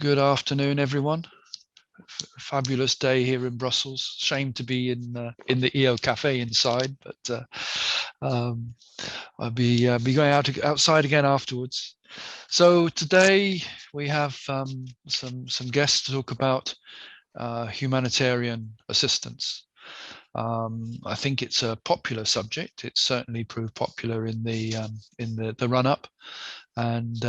Good afternoon, everyone. Fabulous day here in Brussels. Shame to be in the EOcafe inside, but I'll be going outside again afterwards. So today we have some guests to talk about humanitarian assistance. I think it's a popular subject. It's certainly proved popular in the run-up. And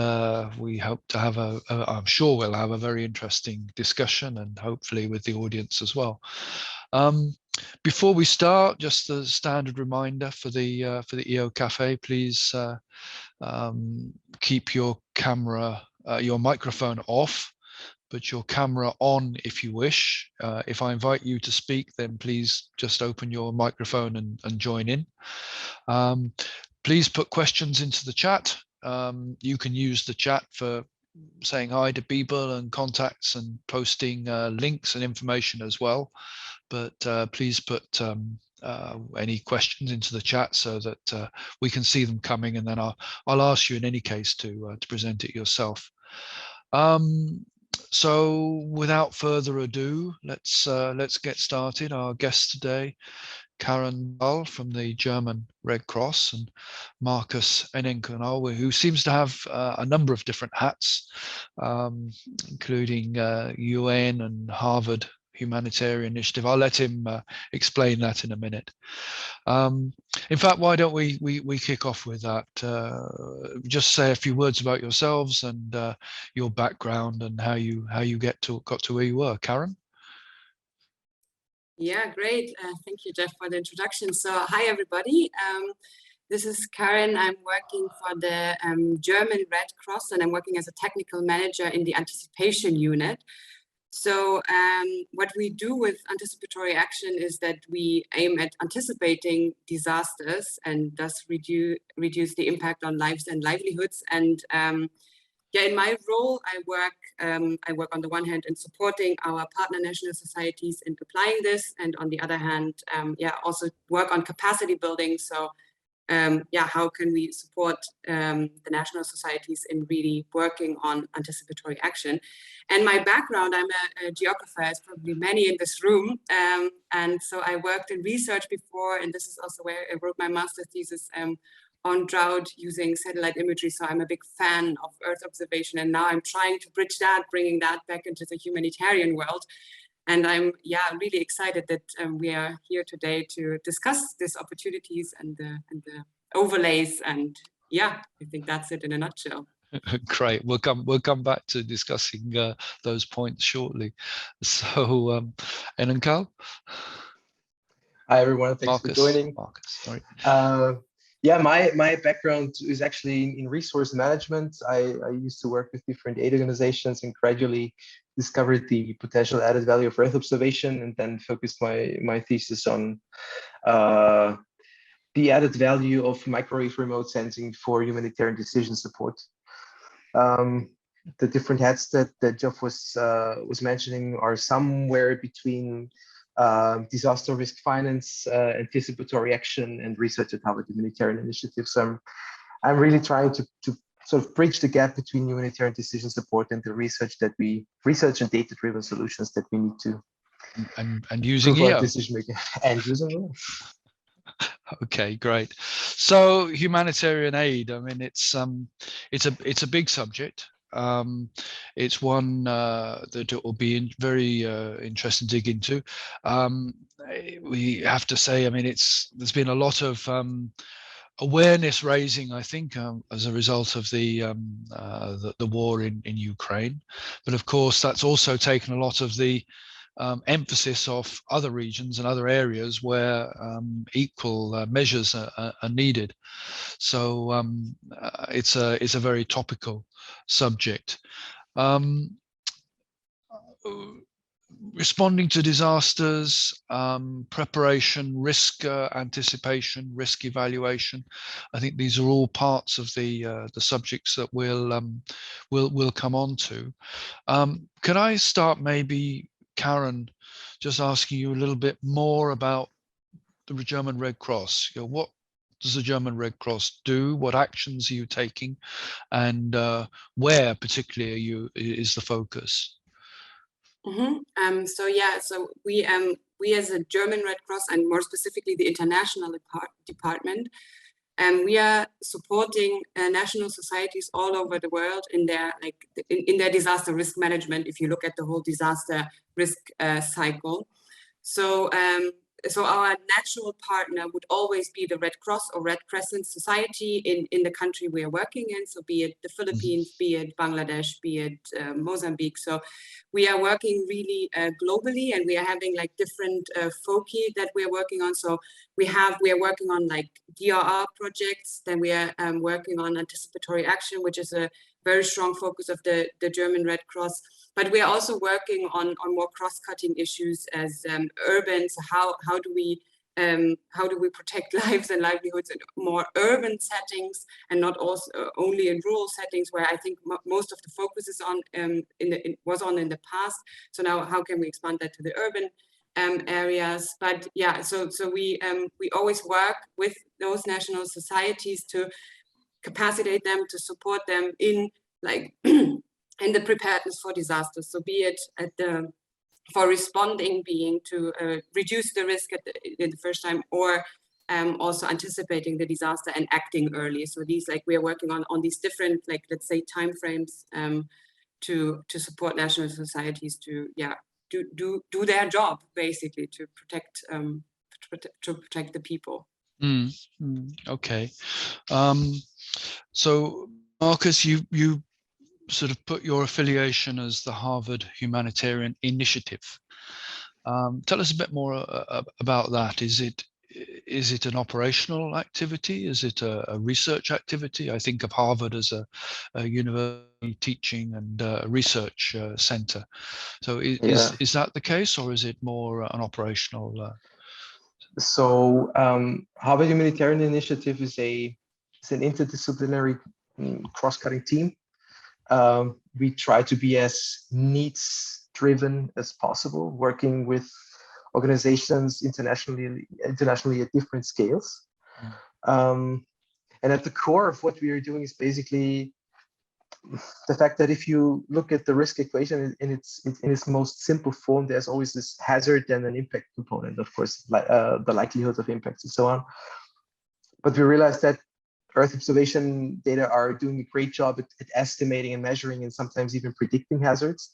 we hope to have I'm sure we'll have a very interesting discussion, and hopefully with the audience as well. Before we start, just the standard reminder for the EOcafe, please keep your camera, your microphone off, but your camera on if you wish. If I invite you to speak, then please just open your microphone and join in. Please put questions into the chat. You can use the chat for saying hi to people and contacts and posting links and information as well. But please put any questions into the chat so that we can see them coming, and then I'll ask you in any case to present it yourself. So without further ado, let's get started. Our guests today, Karen Dahl from the German Red Cross, and Marcus Enenkanal, who seems to have a number of different hats, including UN and Harvard Humanitarian Initiative. I'll let him explain that in a minute. In fact, why don't we kick off with that? Just say a few words about yourselves and your background and how you got to where you were. Karen? Yeah, great. Thank you, Jeff, for the introduction. So, hi, everybody. This is Karen. I'm working for the German Red Cross, and I'm working as a technical manager in the anticipation unit. So what we do with anticipatory action is that we aim at anticipating disasters and thus reduce the impact on lives and livelihoods. And yeah, in my role, I work on the one hand in supporting our partner national societies in applying this, and on the other hand, yeah, also work on capacity building. So yeah, how can we support the national societies in really working on anticipatory action? And my background, I'm a geographer, as probably many in this room. And so I worked in research before, and this is also where I wrote my master's thesis on drought using satellite imagery. So I'm a big fan of Earth observation. And now I'm trying to bridge that, bringing that back into the humanitarian world. And I'm really excited that we are here today to discuss these opportunities and the overlays. And yeah, I think that's it in a nutshell. Great. We'll come back to discussing those points shortly. So, Enenkanal. Hi everyone. Thanks Marcus, for joining. Marcus, sorry. Yeah, my background is actually in resource management. I used to work with different aid organizations and gradually discovered the potential added value of Earth observation, and then focused my thesis on the added value of microwave remote sensing for humanitarian decision support. The different hats that Jeff was mentioning are somewhere between disaster risk finance, anticipatory action, and research at Harvard Humanitarian Initiative. So I'm really trying to sort of bridge the gap between humanitarian decision support and the research and data-driven solutions that we need to and using EO decision making and using EO. Okay, great. So humanitarian aid, I mean, it's a big subject. It's one that it will be very interesting to dig into. We have to say, I mean, there's been a lot of awareness raising, I think, as a result of the war in Ukraine. But of course, that's also taken a lot of the emphasis of other regions and other areas where equal measures are needed. So it's a very topical subject. Responding to disasters, preparation, risk anticipation, risk evaluation. I think these are all parts of the subjects that we'll come on to. Can I start maybe, Karen, just asking you a little bit more about the German Red Cross? You know, does the German Red Cross do? What actions are you taking, and where particularly is the focus? So yeah, so we as a German Red Cross, and more specifically the international department, we are supporting national societies all over the world in their in their disaster risk management. If you look at the whole disaster risk cycle, so our natural partner would always be the Red Cross or Red Crescent Society in the country we are working in. So be it the Philippines, be it Bangladesh, be it Mozambique. So we are working really globally, and we are having like different foci that we are working on. So we are working on like DRR projects. Then we are working on anticipatory action, which is a very strong focus of the German Red Cross. But we are also working on more cross-cutting issues as urban. So how do we protect lives and livelihoods in more urban settings, and not also only in rural settings, where I think most of the focus is on was on in the past. So now how can we expand that to the urban areas? But yeah, so we always work with those national societies to capacitate them, to support them in like in the preparedness for disasters. So be it for responding, being to reduce the risk in the first time, or also anticipating the disaster and acting early. So these, like, we are working on these different, like, let's say, timeframes to support national societies to do their job, basically, to protect the people. Okay. So Marcus, you sort of put your affiliation as the Harvard Humanitarian Initiative. Tell us a bit more about that. Is it an operational activity? Is it a research activity? I think of Harvard as a university teaching and research center. So is that the case, or is it more an operational? So Harvard Humanitarian Initiative is an interdisciplinary cross-cutting team. We try to be as needs-driven as possible, working with organizations internationally at different scales. And at the core of what we are doing is basically the fact that if you look at the risk equation in its most simple form, there's always this hazard and an impact component, of course, the likelihood of impacts and so on. But we realized that Earth observation data are doing a great job at estimating and measuring and sometimes even predicting hazards.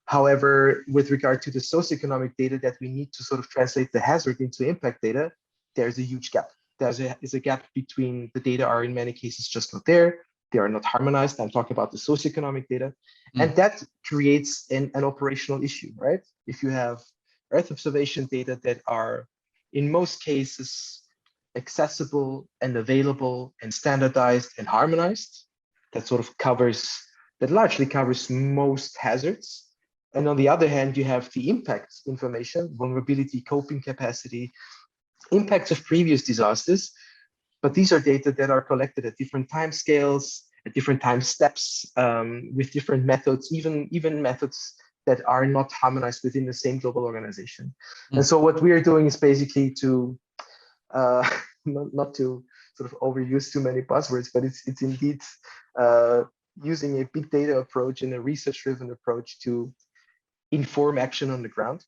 However, with regard to the socioeconomic data that we need to sort of translate the hazard into impact data, there's a huge gap. There's a gap between the data are in many cases just not there. They are not harmonized. I'm talking about the socioeconomic data. And that creates an operational issue, right? If you have Earth observation data that are in most cases accessible and available and standardized and harmonized, that largely covers most hazards. And on the other hand, you have the impact information, vulnerability, coping capacity, impacts of previous disasters. But these are data that are collected at different time scales, at different time steps, with different methods, even methods that are not harmonized within the same global organization. And so what we are doing is basically to, not to sort of overuse too many buzzwords, but it's indeed using a big data approach and a research-driven approach to inform action on the ground.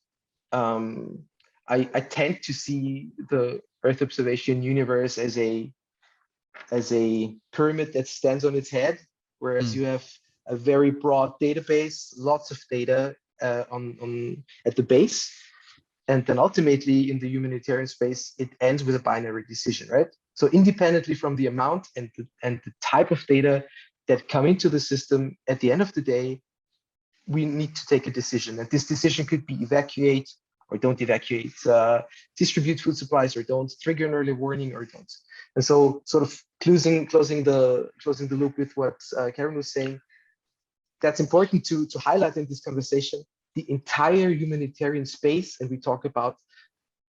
I tend to see the Earth observation universe as a pyramid that stands on its head, whereas you have a very broad database, lots of data at the base, and then ultimately in the humanitarian space, it ends with a binary decision, right? So independently from the amount and the type of data that come into the system, at the end of the day, we need to take a decision, and this decision could be evacuate or don't evacuate, distribute food supplies or don't, trigger an early warning or don't. And so, sort of closing the loop with what Karen was saying, that's important to highlight in this conversation. The entire humanitarian space, and we talk about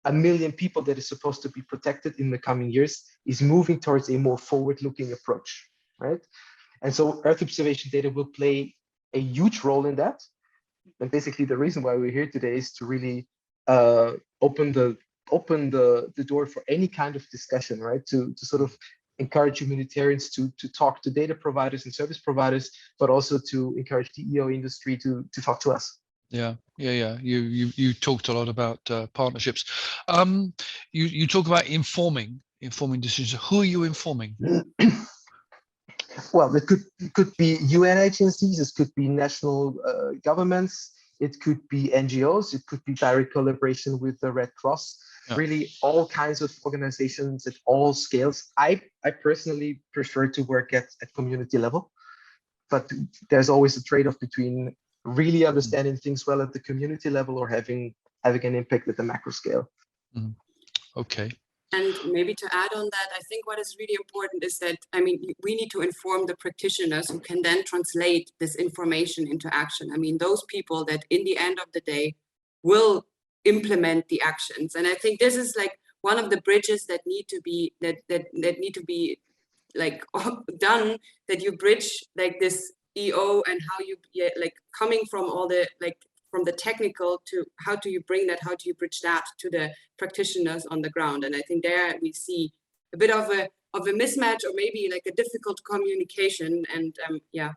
1 million people that is supposed to be protected in the coming years, is moving towards a more forward-looking approach, right? And so Earth observation data will play a huge role in that. And basically the reason why we're here today is to really open the open the door for any kind of discussion, right? To sort of encourage humanitarians to talk to data providers and service providers, but also to encourage the EO industry to talk to us. Yeah. You talked a lot about partnerships. You talk about informing decisions. Who are you informing? Well, it could be UN agencies, it could be national governments, it could be NGOs, it could be direct collaboration with the Red Cross. Yeah. Really, all kinds of organizations at all scales. I personally prefer to work at community level, but there's always a trade-off between really understanding things well at the community level or having an impact at the macro scale. Okay. And maybe to add on that, I think what is really important is that, I mean, we need to inform the practitioners who can then translate this information into action. I mean, those people that in the end of the day will implement the actions. And I think this is like one of the bridges that need to be, that need to be like done, that you bridge like this EO and how you, like coming from all the, like, from the technical to how do you bring that, how do you bridge that to the practitioners on the ground. And I think there we see a bit of a mismatch, or maybe like a difficult communication. And yeah,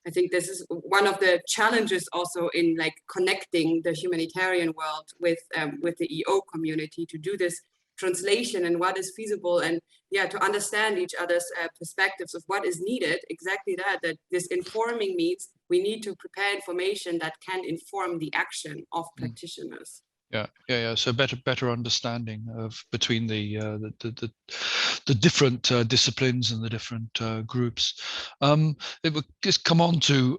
I think this is one of the challenges also in like connecting the humanitarian world with the EO community to do this translation and what is feasible, and yeah, to understand each other's perspectives of what is needed. Exactly that this informing means we need to prepare information that can inform the action of practitioners. Yeah. So better understanding of between the different disciplines and the different groups. It would just come on to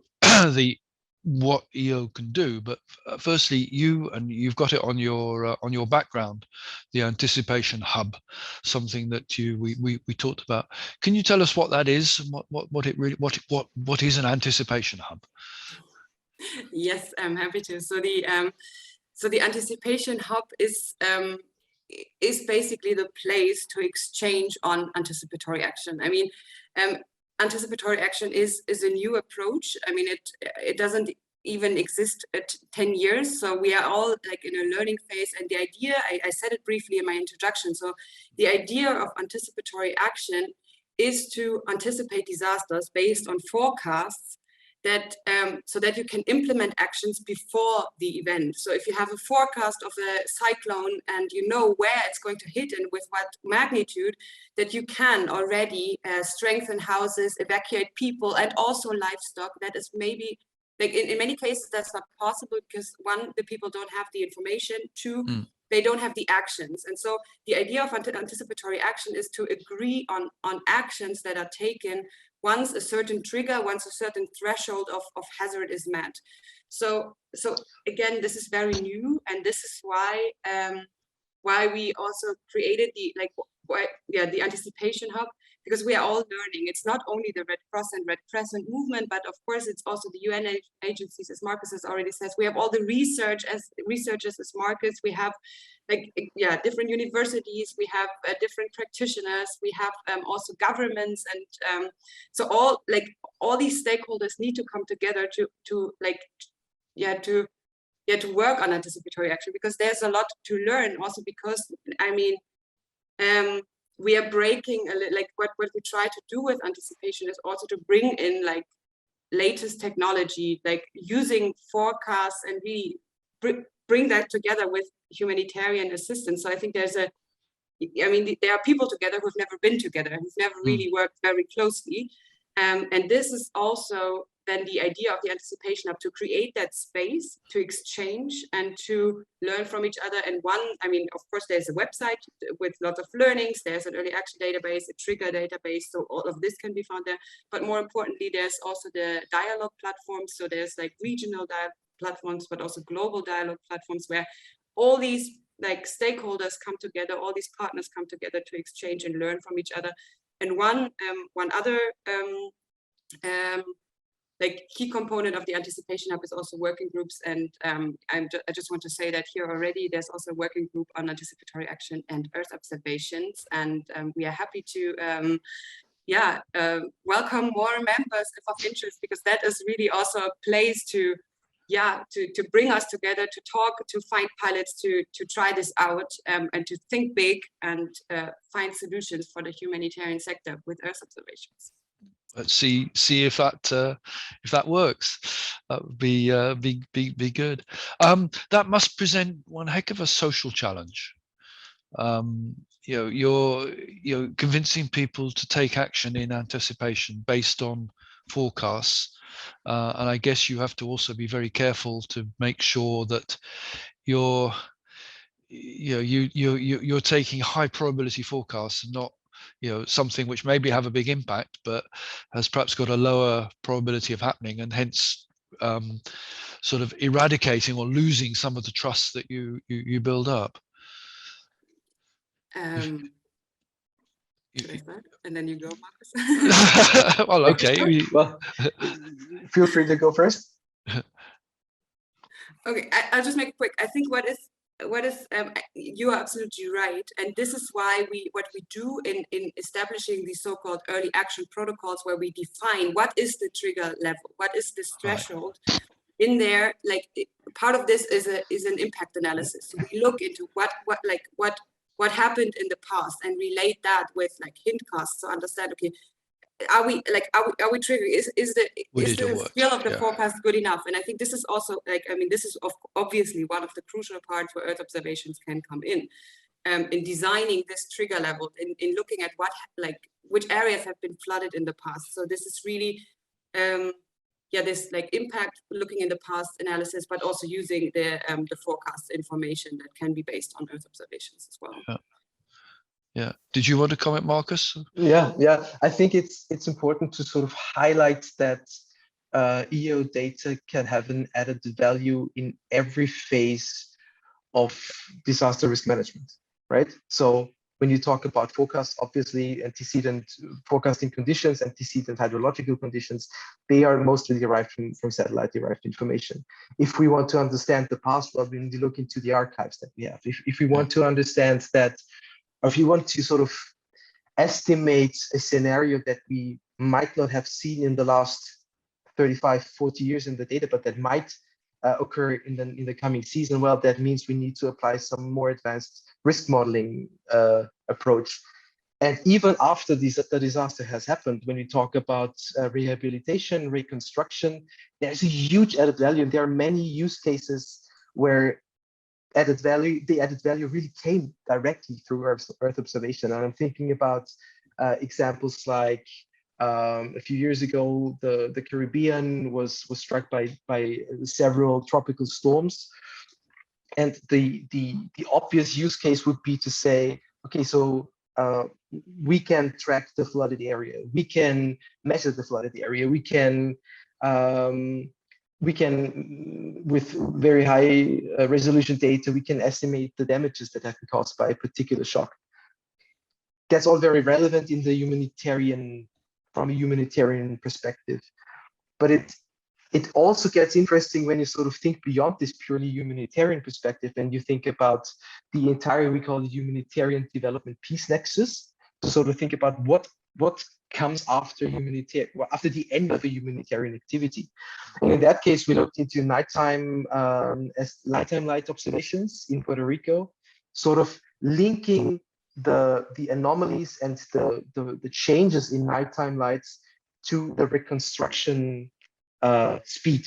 what EO can do, but firstly, you've got it on your background, the anticipation hub, something that we talked about. Can you tell us what that is, and what is an anticipation hub? Yes, I'm happy to. So the anticipation hub is basically the place to exchange on anticipatory action. I mean, anticipatory action is a new approach. I mean, it doesn't even exist at 10 years. So we are all like in a learning phase. And the idea, I said it briefly in my introduction. So the idea of anticipatory action is to anticipate disasters based on forecasts that so that you can implement actions before the event. So if you have a forecast of a cyclone and you know where it's going to hit and with what magnitude, that you can already strengthen houses, evacuate people, and also livestock. That is maybe, like in many cases, that's not possible because one, the people don't have the information, two, they don't have the actions. And so the idea of anticipatory action is to agree on actions that are taken once a certain trigger, once a certain threshold of hazard is met. So again, this is very new, and this is why we also created the anticipation hub, because we are all learning. It's not only the Red Cross and Red Crescent movement, but of course it's also the UN agencies, as Marcus has already said. We have all the researchers as Marcus. We have different universities. We have different practitioners. We have also governments, and so all these stakeholders need to come together to work on anticipatory action, because there's a lot to learn. Also because I mean. We are breaking what we try to do with anticipation is also to bring in like latest technology, like using forecasts, and really bring that together with humanitarian assistance. So I think there are people together who've never been together, who've never really worked very closely. And this is also then the idea of the anticipation hub, to create that space to exchange and to learn from each other. And of course, there's a website with lots of learnings. There's an early action database, a trigger database. So all of this can be found there. But more importantly, there's also the dialogue platforms. So there's like regional platforms, but also global dialogue platforms where all these like stakeholders come together, all these partners come together to exchange and learn from each other. And one other key component of the anticipation hub is also working groups. And I just want to say that here already there's also a working group on anticipatory action and Earth observations. And we are happy to welcome more members if of interest, because that is really also a place to yeah, to bring us together, to talk, to find pilots, to try this out, and to think big and find solutions for the humanitarian sector with Earth observations. Let's see if that works. That would be good. That must present one heck of a social challenge. You're convincing people to take action in anticipation based on forecasts, and I guess you have to also be very careful to make sure that you're taking high probability forecasts and not something which maybe have a big impact but has perhaps got a lower probability of happening, and hence sort of eradicating or losing some of the trust that you build up. Should I start? And then you go, Marcus. Well, okay. Well, feel free to go first. Okay, I'll just make it quick. I think what is you are absolutely right, and this is why what we do in establishing these so-called early action protocols, where we define what is the trigger level, what is this threshold. Right. In there, like part of this is an impact analysis. So we look into what happened in the past and relate that with like hintcasts to understand, okay, are we triggering? Is the scale of the forecast good enough? And I think this is also this is obviously one of the crucial parts where Earth observations can come in designing this trigger level, in looking at which areas have been flooded in the past. So this is really this impact, looking in the past analysis, but also using the forecast information that can be based on Earth observations as well. Yeah. Did you want to comment, Marcus? Yeah. I think it's important to sort of highlight that EO data can have an added value in every phase of disaster risk management, right? So when you talk about forecasts, obviously antecedent forecasting conditions, antecedent hydrological conditions, they are mostly derived from satellite-derived information. If we want to understand the past, well, we need to look into the archives that we have. If we want to understand that, or if you want to sort of estimate a scenario that we might not have seen in the last 35, 40 years in the data, but that might occur in the coming season, well, that means we need to apply some more advanced risk modeling approach. And even after the disaster has happened, when we talk about rehabilitation, reconstruction, there's a huge added value. And there are many use cases where the added value really came directly through Earth observation. And I'm thinking about examples like a few years ago, the Caribbean was struck by several tropical storms. And the obvious use case would be to say, okay, so we can track the flooded area, we can measure the flooded area, we can with very high resolution data, we can estimate the damages that have been caused by a particular shock. That's all very relevant in the from a humanitarian perspective, but it also gets interesting when you sort of think beyond this purely humanitarian perspective, and you think about the entire, we call it humanitarian development peace nexus, to sort of think about what comes after the end of a humanitarian activity. And in that case, we looked into nighttime light observations in Puerto Rico, sort of linking the anomalies and the changes in nighttime lights to the reconstruction speed.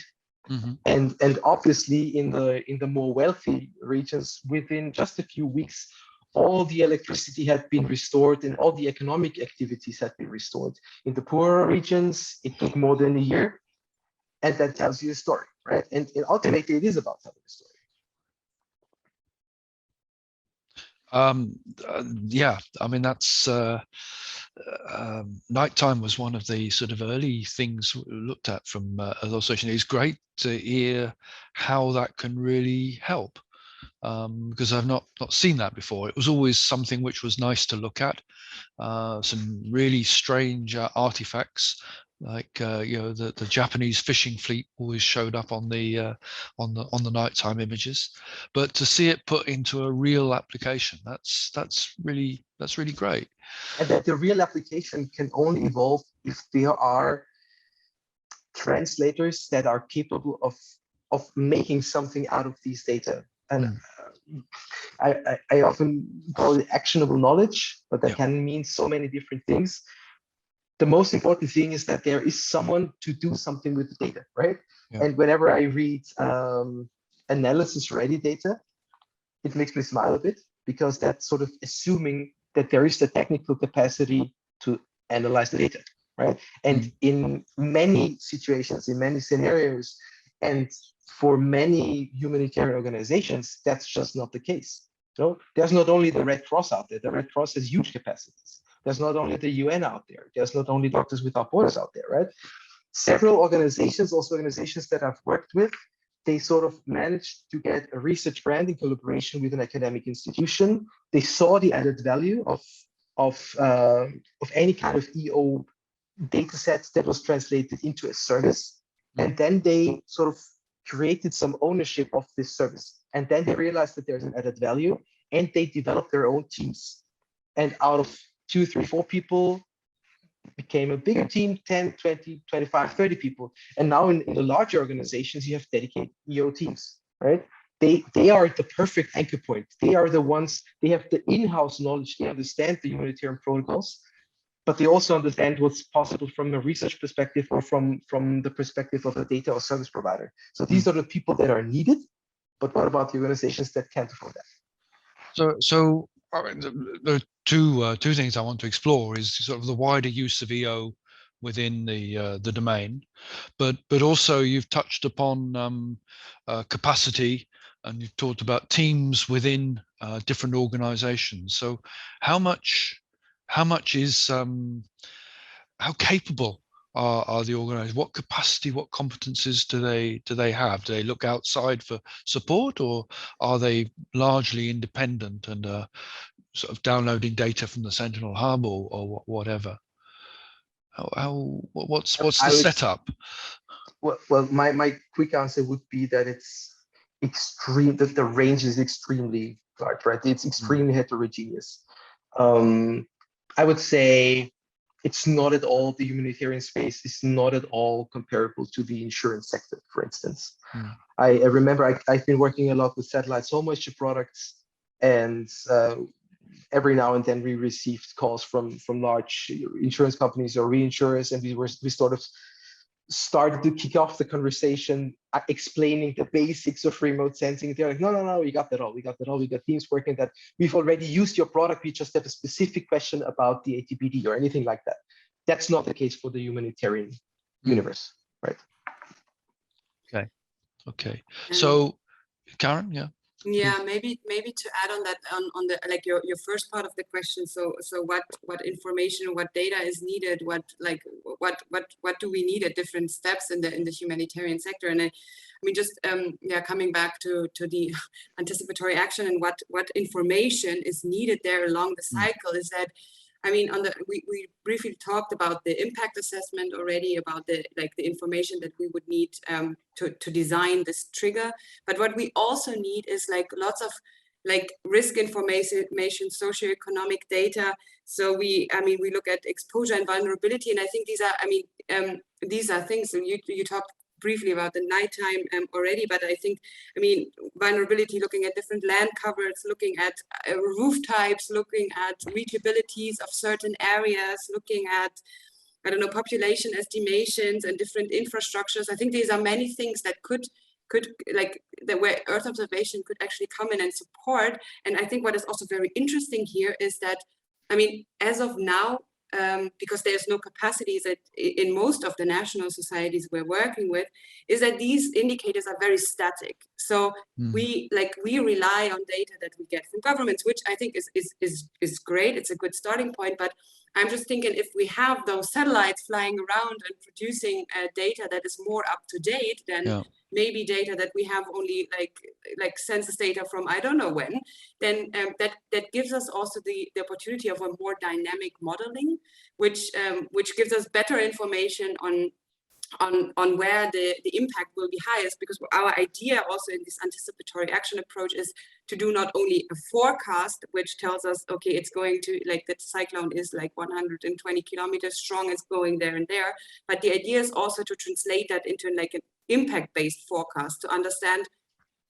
Mm-hmm. And obviously in the more wealthy regions, within just a few weeks, all the electricity had been restored and all the economic activities had been restored. In the poorer regions, it took more than a year, and that tells you a story, right? And ultimately, it is about telling a story. Yeah, I mean, that's nighttime was one of the sort of early things looked at from illustration. It's great to hear how that can really help, because I've not seen that before. It was always something which was nice to look at, some really strange artifacts, like the Japanese fishing fleet always showed up on the nighttime images, but to see it put into a real application, that's really great. And that the real application can only evolve if there are translators that are capable of making something out of these data. And I often call it actionable knowledge, but that can mean so many different things. The most important thing is that there is someone to do something with the data, right? Yeah. And whenever I read analysis-ready data, it makes me smile a bit, because that's sort of assuming that there is the technical capacity to analyze the data, right? And in many situations, in many scenarios, and for many humanitarian organizations, that's just not the case. So there's not only the Red Cross out there. The Red Cross has huge capacities. There's not only the UN out there. There's not only Doctors Without Borders out there, right? Several organizations, also organizations that I've worked with, they sort of managed to get a research grant in collaboration with an academic institution. They saw the added value of any kind of EO data set that was translated into a service. And then they sort of created some ownership of this service. And then they realized that there's an added value, and they developed their own teams. And out of 2, 3, 4 people became a bigger team, 10, 20, 25, 30 people. And now in the larger organizations, you have dedicated EO teams, right? They are the perfect anchor point. They are the ones, they have the in-house knowledge, they understand the humanitarian protocols, but they also understand what's possible from a research perspective or from the perspective of a data or service provider. So these are the people that are needed, but what about the organizations that can't afford that? So I mean, the two things I want to explore is sort of the wider use of EO within the domain, but also you've touched upon capacity, and you've talked about teams within different organizations. So how much is how capable are the organizations? What capacity, what competencies do they have? Do they look outside for support, or are they largely independent and sort of downloading data from the Sentinel Hub or whatever? What's the setup? Well, my quick answer would be that it's extreme, that the range is extremely large, right? It's extremely heterogeneous. I would say it's not at all, the humanitarian space is not at all comparable to the insurance sector, for instance. I remember I've been working a lot with satellite soil moisture products, and every now and then we received calls from large insurance companies or reinsurers, and we sort of started to kick off the conversation explaining the basics of remote sensing. They're like, no, we got that all. We got teams working that. We've already used your product. We just have a specific question about the ATPD or anything like that. That's not the case for the humanitarian universe, right? Okay. So, Karen, yeah. Yeah, maybe to add on that, on the like your first part of the question. So what information or what data is needed? What do we need at different steps in the humanitarian sector? And I mean, just coming back to the anticipatory action and what information is needed there along the cycle is that, I mean, we briefly talked about the impact assessment already, about the information that we would need to design this trigger. But what we also need is lots of risk information, socioeconomic data. So we look at exposure and vulnerability, and I think these are things. And you talked briefly about the nighttime already, but I think, vulnerability, looking at different land covers, looking at roof types, looking at reachabilities of certain areas, looking at, population estimations and different infrastructures. I think these are many things that could where Earth observation could actually come in and support. And I think what is also very interesting here is that, as of now, because there's no capacities in most of the national societies we're working with, is that these indicators are very static. So we rely on data that we get from governments, which I think is great. It's a good starting point. But I'm just thinking, if we have those satellites flying around and producing data that is more up to date than maybe data that we have only like census data from I don't know when, then that gives us also the opportunity of a more dynamic modeling, which gives us better information on on where the impact will be highest, because our idea also in this anticipatory action approach is to do not only a forecast, which tells us, okay, it's going to, like, that cyclone is like 120 kilometers strong, it's going there and there, but the idea is also to translate that into like an impact-based forecast, to understand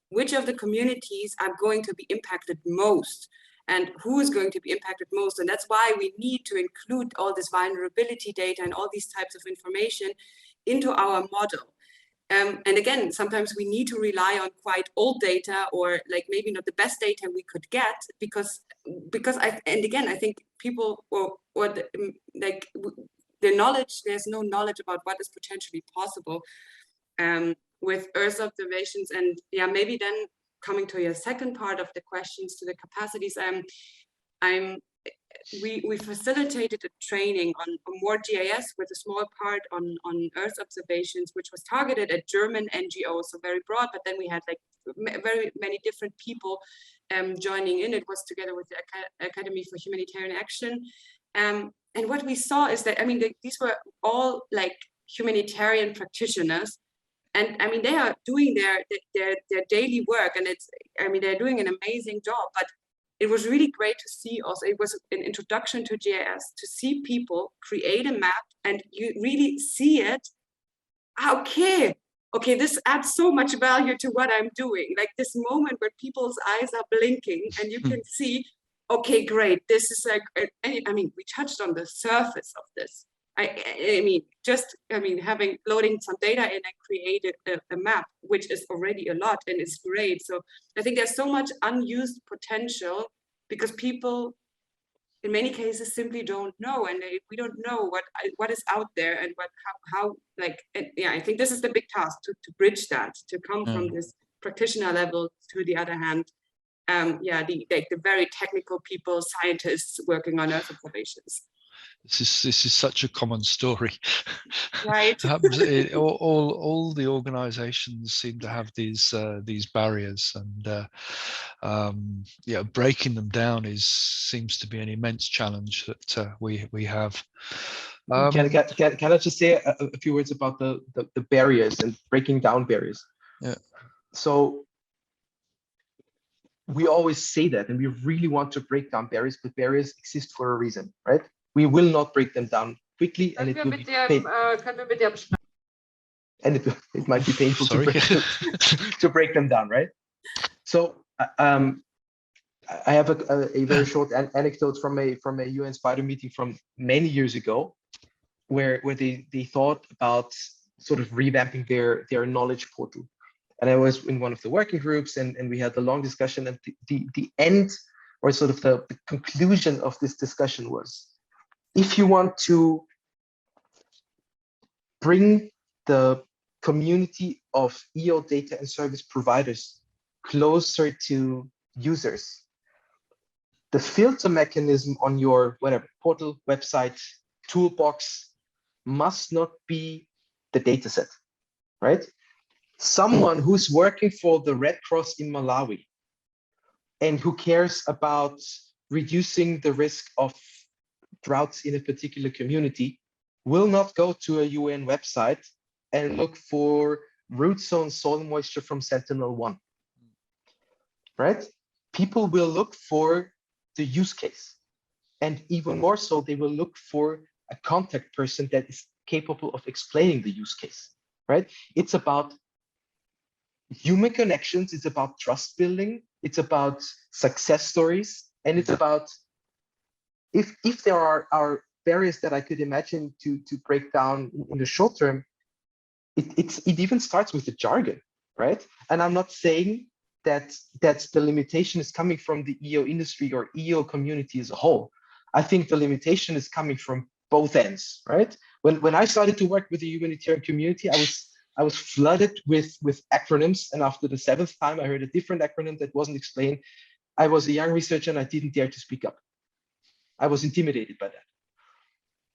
which of the communities are going to be impacted most and who is going to be impacted most. And that's why we need to include all this vulnerability data and all these types of information into our model. And again, sometimes we need to rely on quite old data, or like maybe not the best data we could get, because I think people the knowledge, there's no knowledge about what is potentially possible with Earth observations. And yeah, maybe then coming to your second part of the questions, to the capacities, we facilitated a training on more GIS with a small part on Earth observations, which was targeted at German NGOs, so very broad, but then we had like very many different people joining in. It was together with the Academy for Humanitarian Action. And what we saw is that, I mean, these were all like humanitarian practitioners. And I mean, they are doing their daily work, and they're doing an amazing job, but it was really great to see also, it was an introduction to GIS, to see people create a map and you really see it. Okay, this adds so much value to what I'm doing. Like this moment where people's eyes are blinking and you can see, okay, great, this is like, I mean, we touched on the surface of this. Having loading some data in and created a map, which is already a lot and it's great. So I think there's so much unused potential because people, in many cases, simply don't know, and we don't know what is out there and I think this is the big task to bridge that, to come from this practitioner level to the other hand, the very technical people, scientists working on Earth observations. This is such a common story. Right. all the organizations seem to have these barriers, and breaking them down seems to be an immense challenge that we have. Can I just say a few words about the barriers and breaking down barriers? Yeah. So we always say that, and we really want to break down barriers, but barriers exist for a reason, right? We will not break them down quickly, and it will be painful. And it might be painful to break them down, right? So I have a very short anecdote from a UN Spider meeting from many years ago, where they thought about sort of revamping their knowledge portal. And I was in one of the working groups, and we had a long discussion, and the end, or sort of the conclusion of this discussion was, if you want to bring the community of EO data and service providers closer to users, the filter mechanism on your whatever portal, website, toolbox must not be the data set, right? Someone who's working for the Red Cross in Malawi and who cares about reducing the risk of droughts in a particular community will not go to a UN website and look for root zone soil moisture from Sentinel-1, right? People will look for the use case, and even more so, they will look for a contact person that is capable of explaining the use case, right? It's about human connections, it's about trust building, it's about success stories, and it's about, if there are barriers that I could imagine to break down in the short term, it even starts with the jargon, right? And I'm not saying that the limitation is coming from the EO industry or EO community as a whole. I think the limitation is coming from both ends, right? When I started to work with the humanitarian community, I was flooded with acronyms, and after the 7th time I heard a different acronym that wasn't explained. I was a young researcher and I didn't dare to speak up. I was intimidated by that.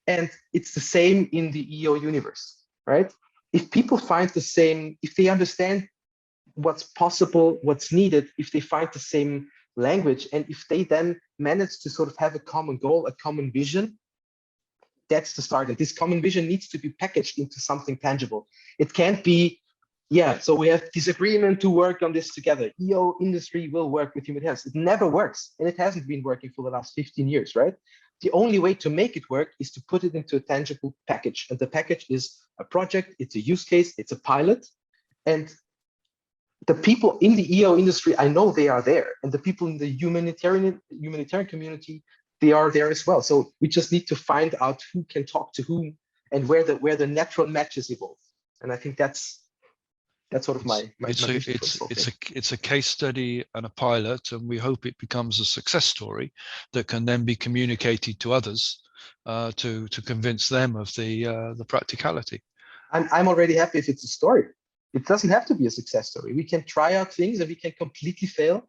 And it's the same in the EO universe, right? If people find the same, if they understand what's possible, what's needed, if they find the same language, and if they then manage to sort of have a common goal, a common vision, that's the start. And this common vision needs to be packaged into something tangible. It can't be, yeah, so we have this agreement to work on this together. EO industry will work with humanitarians. It never works, and it hasn't been working for the last 15 years, right? The only way to make it work is to put it into a tangible package. And the package is a project, it's a use case, it's a pilot. And the people in the EO industry, I know they are there. And the people in the humanitarian community, they are there as well. So we just need to find out who can talk to whom and where the natural matches evolve. And I think that's sort of my it's a case study and a pilot, and we hope it becomes a success story that can then be communicated to others to convince them of the practicality. I'm already happy if it's a story. It doesn't have to be a success story. We can try out things and we can completely fail.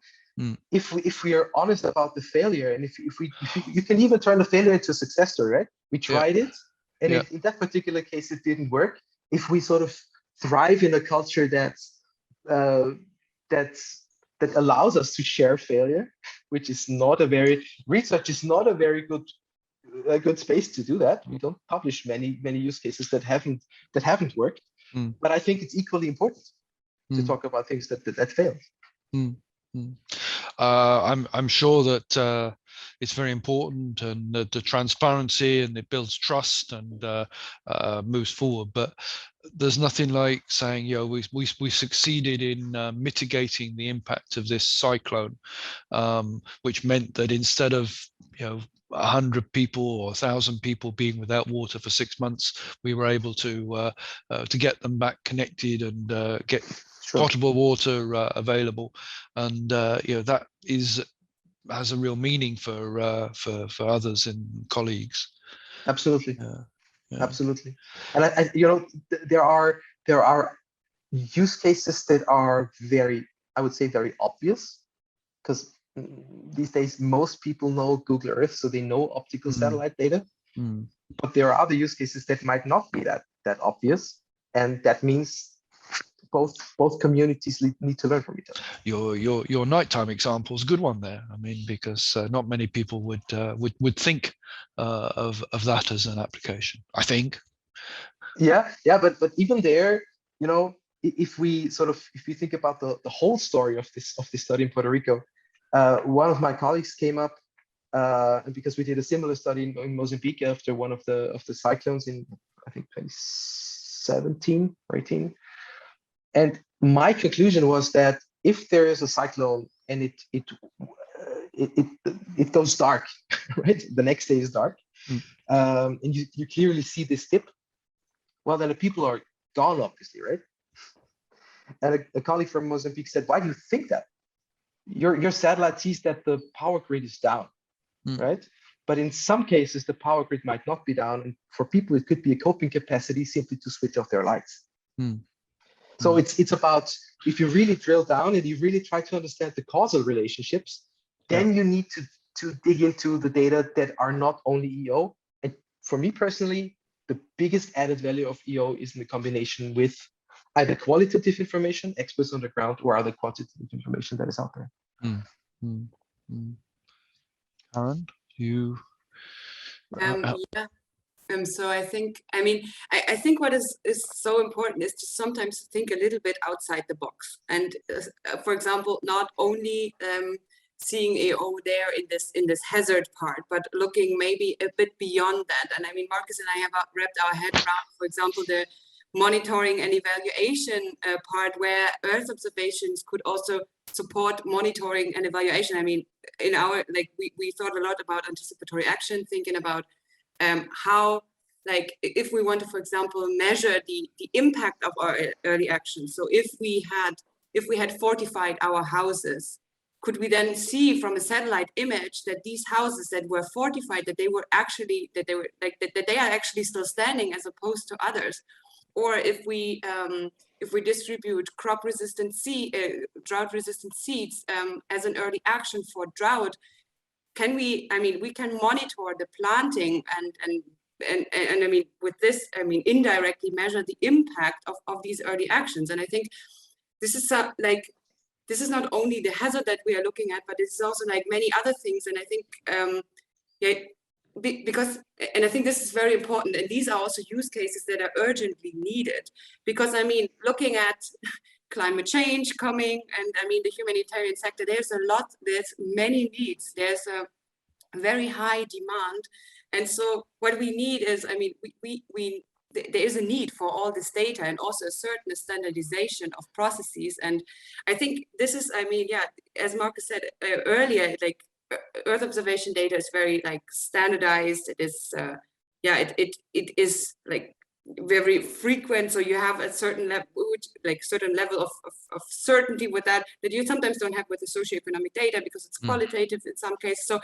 If we are honest about the failure, and if you can even turn the failure into a success story, right? We tried it, and in that particular case, it didn't work. If we sort of thrive in a culture that allows us to share failure, which is not a very good space to do that. We don't publish many use cases that haven't worked, but I think it's equally important to talk about things that failed. I'm sure that it's very important, and the transparency, and it builds trust and moves forward. But there's nothing like saying, we succeeded in mitigating the impact of this cyclone, which meant that instead of 100 people or 1,000 people being without water for 6 months, we were able to get them back connected and get potable water available, and that has a real meaning for others and colleagues. Absolutely, absolutely. And I there are use cases that are very obvious, because these days most people know Google Earth, so they know optical satellite data. But there are other use cases that might not be that obvious, and that means both communities need to learn from each other. Your nighttime example is a good one there. I mean, because not many people would think of that as an application, I think. But even there, if we think about the whole story of this study in Puerto Rico, one of my colleagues came up, because we did a similar study in Mozambique after one of the cyclones in, I think, 2017 or 18. And my conclusion was that if there is a cyclone and it goes dark, right? The next day is dark, and you clearly see this tip. Well, then the people are gone, obviously, right? And a colleague from Mozambique said, "Why do you think that? Your satellite sees that the power grid is down, right? But in some cases, the power grid might not be down, and for people, it could be a coping capacity simply to switch off their lights." So it's about, if you really drill down and you really try to understand the causal relationships, then you need to dig into the data that are not only EO. And for me personally, the biggest added value of EO is in the combination with either qualitative information, experts on the ground, or other quantitative information that is out there. Karen, you? So I think what is so important is to sometimes think a little bit outside the box. And for example, not only seeing EO there in this hazard part, but looking maybe a bit beyond that. And I mean, Marcus and I have wrapped our head around, for example, the monitoring and evaluation part, where Earth observations could also support monitoring and evaluation. I mean, in our, we thought a lot about anticipatory action, thinking about how, if we want to, for example, measure the impact of our early action. So if we had fortified our houses, could we then see from a satellite image that these houses that were fortified, that they are actually still standing as opposed to others? Or if we distribute drought-resistant seeds as an early action for drought, we can monitor the planting and I mean, with this, indirectly measure the impact of these early actions. And I think this is this is not only the hazard that we are looking at, but it's also many other things. And I think because, and I think this is very important, and these are also use cases that are urgently needed, because I mean, looking at climate change coming, and I mean, the humanitarian sector, there's many needs, there's a very high demand. And so what we need is, I mean, there is a need for all this data and also a certain standardization of processes. And I think this is, I mean, yeah, as Marcus said earlier, like Earth observation data is very like standardized. It is, it is like very frequent. So you have a certain level, of certainty with that you sometimes don't have with the socioeconomic data, because it's qualitative in some cases. So,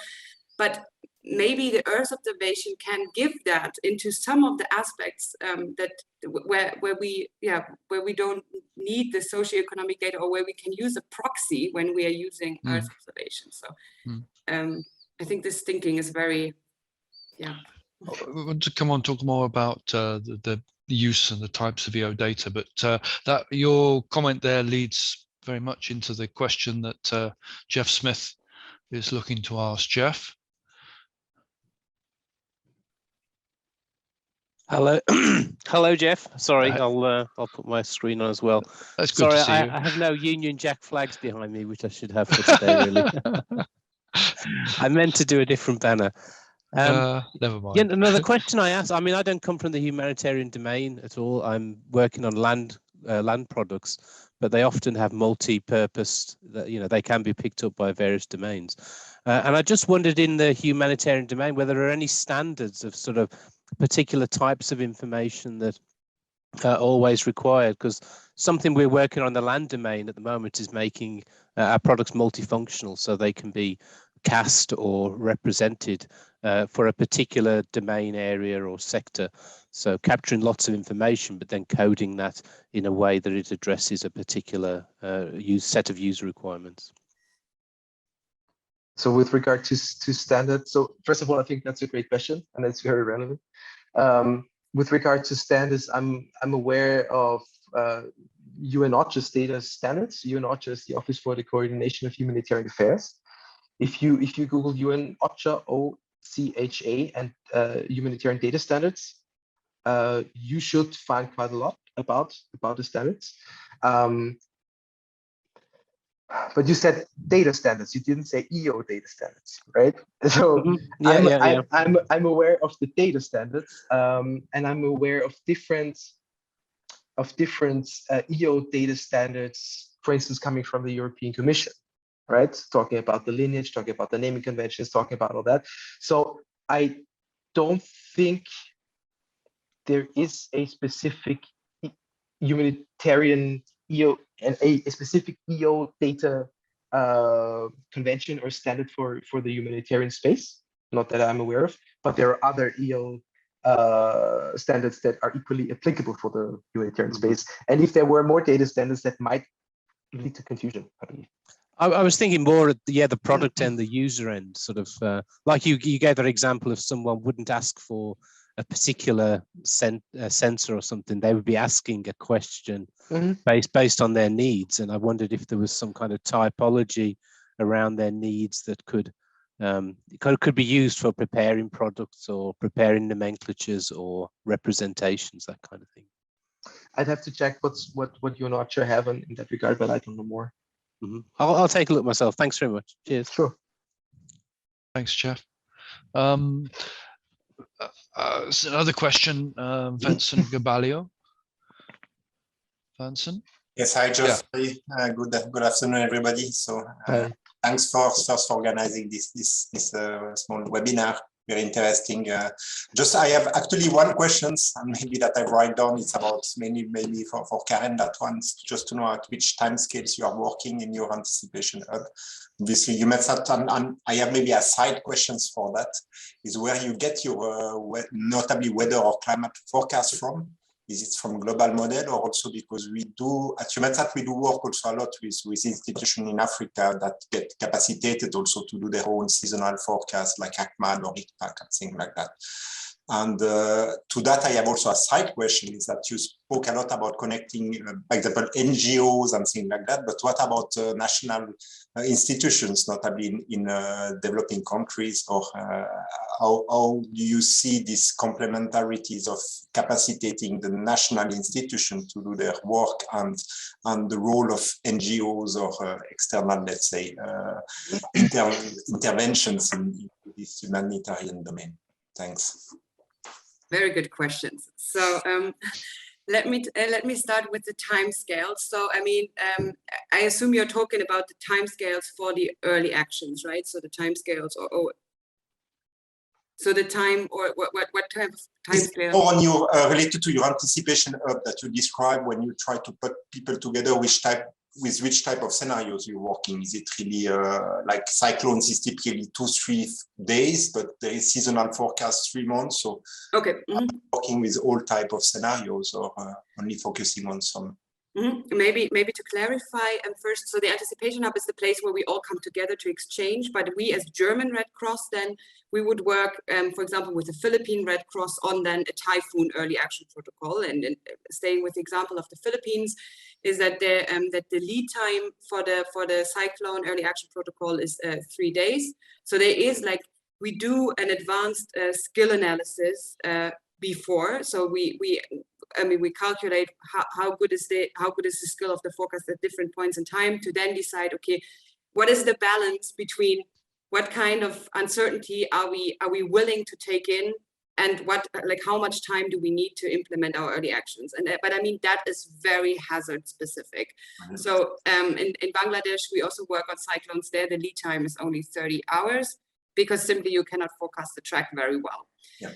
but maybe the Earth observation can give that into some of the aspects where we don't need the socioeconomic data, or where we can use a proxy when we are using Earth observation. So I think this thinking is very, I want to come on talk more about the use and the types of EO data, but that your comment there leads very much into the question that Jeff Smith is looking to ask. Jeff. Hello, hello, Jeff. Sorry, I'll put my screen on as well. That's good. Sorry, to see you. I have no Union Jack flags behind me, which I should have for today. Really, I meant to do a different banner. Never mind. Yeah, another question I asked. I mean, I don't come from the humanitarian domain at all. I'm working on land products, but they often have multi-purpose. They can be picked up by various domains. And I just wondered, in the humanitarian domain, whether there are any standards of sort of particular types of information that are always required, because something we're working on the land domain at the moment is making our products multifunctional, so they can be cast or represented for a particular domain area or sector. So capturing lots of information, but then coding that in a way that it addresses a particular set of user requirements. So with regard to standards, so first of all, I think that's a great question, and it's very relevant. With regard to standards, I'm aware of UN-OCHA's data standards. UN-OCHA is the Office for the Coordination of Humanitarian Affairs. If you Google UN-OCHA, OCHA, and humanitarian data standards, you should find quite a lot about the standards. But you said data standards. You didn't say EO data standards, right? So I'm aware of the data standards, and I'm aware of different EO data standards. For instance, coming from the European Commission, right? Talking about the lineage, talking about the naming conventions, talking about all that. So I don't think there is a specific humanitarian EO and a specific EO data convention or standard for the humanitarian space, not that I'm aware of, but there are other EO standards that are equally applicable for the humanitarian space. And if there were more data standards, that might lead to confusion, I believe. I was thinking more at the product end, the user end, sort of like you gave that example of someone wouldn't ask for a particular sensor or something. They would be asking a question based on their needs, and I wondered if there was some kind of typology around their needs that could be used for preparing products or preparing nomenclatures or representations, that kind of thing. I'd have to check what you not sure have in that regard, but I don't know more. I'll take a look myself. Thanks very much. Cheers. Sure. Thanks, Jeff. So another question, Vincent Gabalio. Vincent? Yes, hi, Geoffrey. Good afternoon, everybody. So thanks for organizing this small webinar. Very interesting. I have actually one question, and maybe that I write down. It's about maybe for Karen, that one's just to know at which time scales you are working in your anticipation hub. Obviously, you met that, and I have maybe a side questions for that. Is where you get your notably weather or climate forecast from? Is it from global model, or also because we do at Humansat we do work also a lot with institutions in Africa that get capacitated also to do their own seasonal forecast, like ACMAD or ICPAC and things like that. And to that, I have also a side question, is that you spoke a lot about connecting, for example, NGOs and things like that, but what about national institutions, notably in developing countries, or how do you see these complementarities of capacitating the national institution to do their work and the role of NGOs or external, let's say, interventions in this humanitarian domain? Thanks. Very good questions. So let me start with the timescales. So I mean, I assume you're talking about the timescales for the early actions, right? So the timescales, or so the time, or what type of timescale? Or on your related to your anticipation hub that you describe when you try to put people together, with which type of scenarios you're working? Is it really like cyclones is typically 2-3 days, but there is seasonal forecast 3 months? So okay, working with all type of scenarios, or only focusing on some? Maybe to clarify first, so the anticipation hub is the place where we all come together to exchange, but we as German Red Cross, then we would work, for example, with the Philippine Red Cross on then a typhoon early action protocol. And staying with the example of the Philippines, is that the lead time for the cyclone early action protocol is 3 days. So there is, like, we do an advanced skill analysis before. So we calculate how good is the skill of the forecast at different points in time, to then decide, okay, what is the balance between what kind of uncertainty are we willing to take in, and how much time do we need to implement our early actions? And but I mean, that is very hazard specific. So in Bangladesh, we also work on cyclones there. The lead time is only 30 hours because simply you cannot forecast the track very well. Yeah.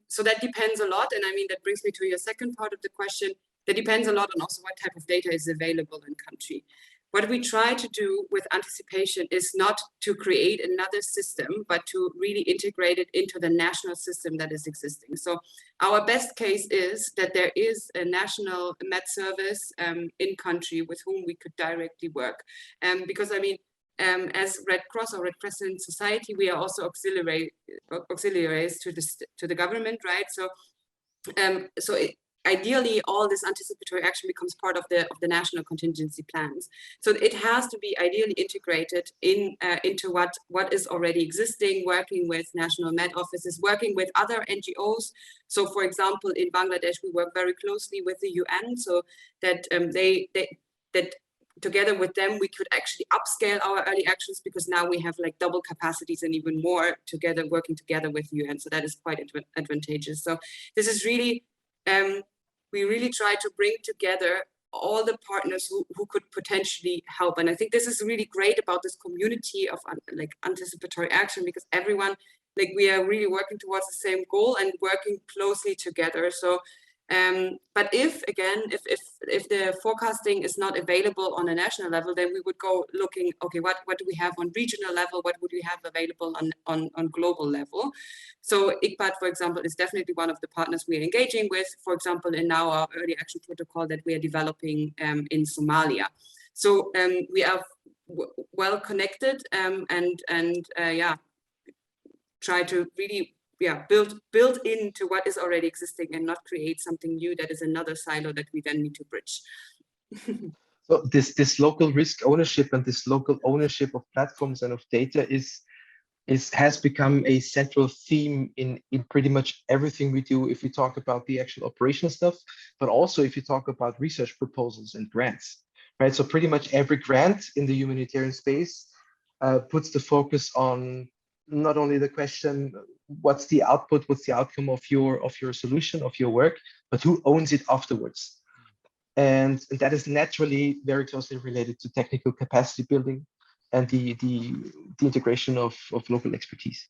So that depends a lot. And I mean, that brings me to your second part of the question. That depends a lot on also what type of data is available in country. What we try to do with anticipation is not to create another system, but to really integrate it into the national system that is existing. So our best case is that there is a national med service in country with whom we could directly work. Because I mean, as Red Cross or Red Crescent Society, we are also auxiliaries to the government, right? So, ideally, all this anticipatory action becomes part of the national contingency plans. So it has to be ideally integrated into what is already existing, working with national med offices, working with other NGOs. So, for example, in Bangladesh, we work very closely with the UN, so that that together with them, we could actually upscale our early actions, because now we have like double capacities and even more together, working together with UN. So that is quite advantageous. So this is really, we really try to bring together all the partners who could potentially help. And I think this is really great about this community of like anticipatory action, because everyone, like, we are really working towards the same goal and working closely together. So but if the forecasting is not available on a national level, then we would go looking, okay, what do we have on regional level? What would we have available on global level? So ICPAT, for example, is definitely one of the partners we are engaging with, for example, in now our early action protocol that we are developing in Somalia. So we are well connected and try to really build into what is already existing and not create something new that is another silo that we then need to bridge. So this local risk ownership and this local ownership of platforms and of data has become a central theme in pretty much everything we do, if we talk about the actual operational stuff, but also if you talk about research proposals and grants, right? So pretty much every grant in the humanitarian space puts the focus on not only the question, what's the output, what's the outcome of your solution, of your work, but who owns it afterwards. And that is naturally very closely related to technical capacity building and the integration of local expertise.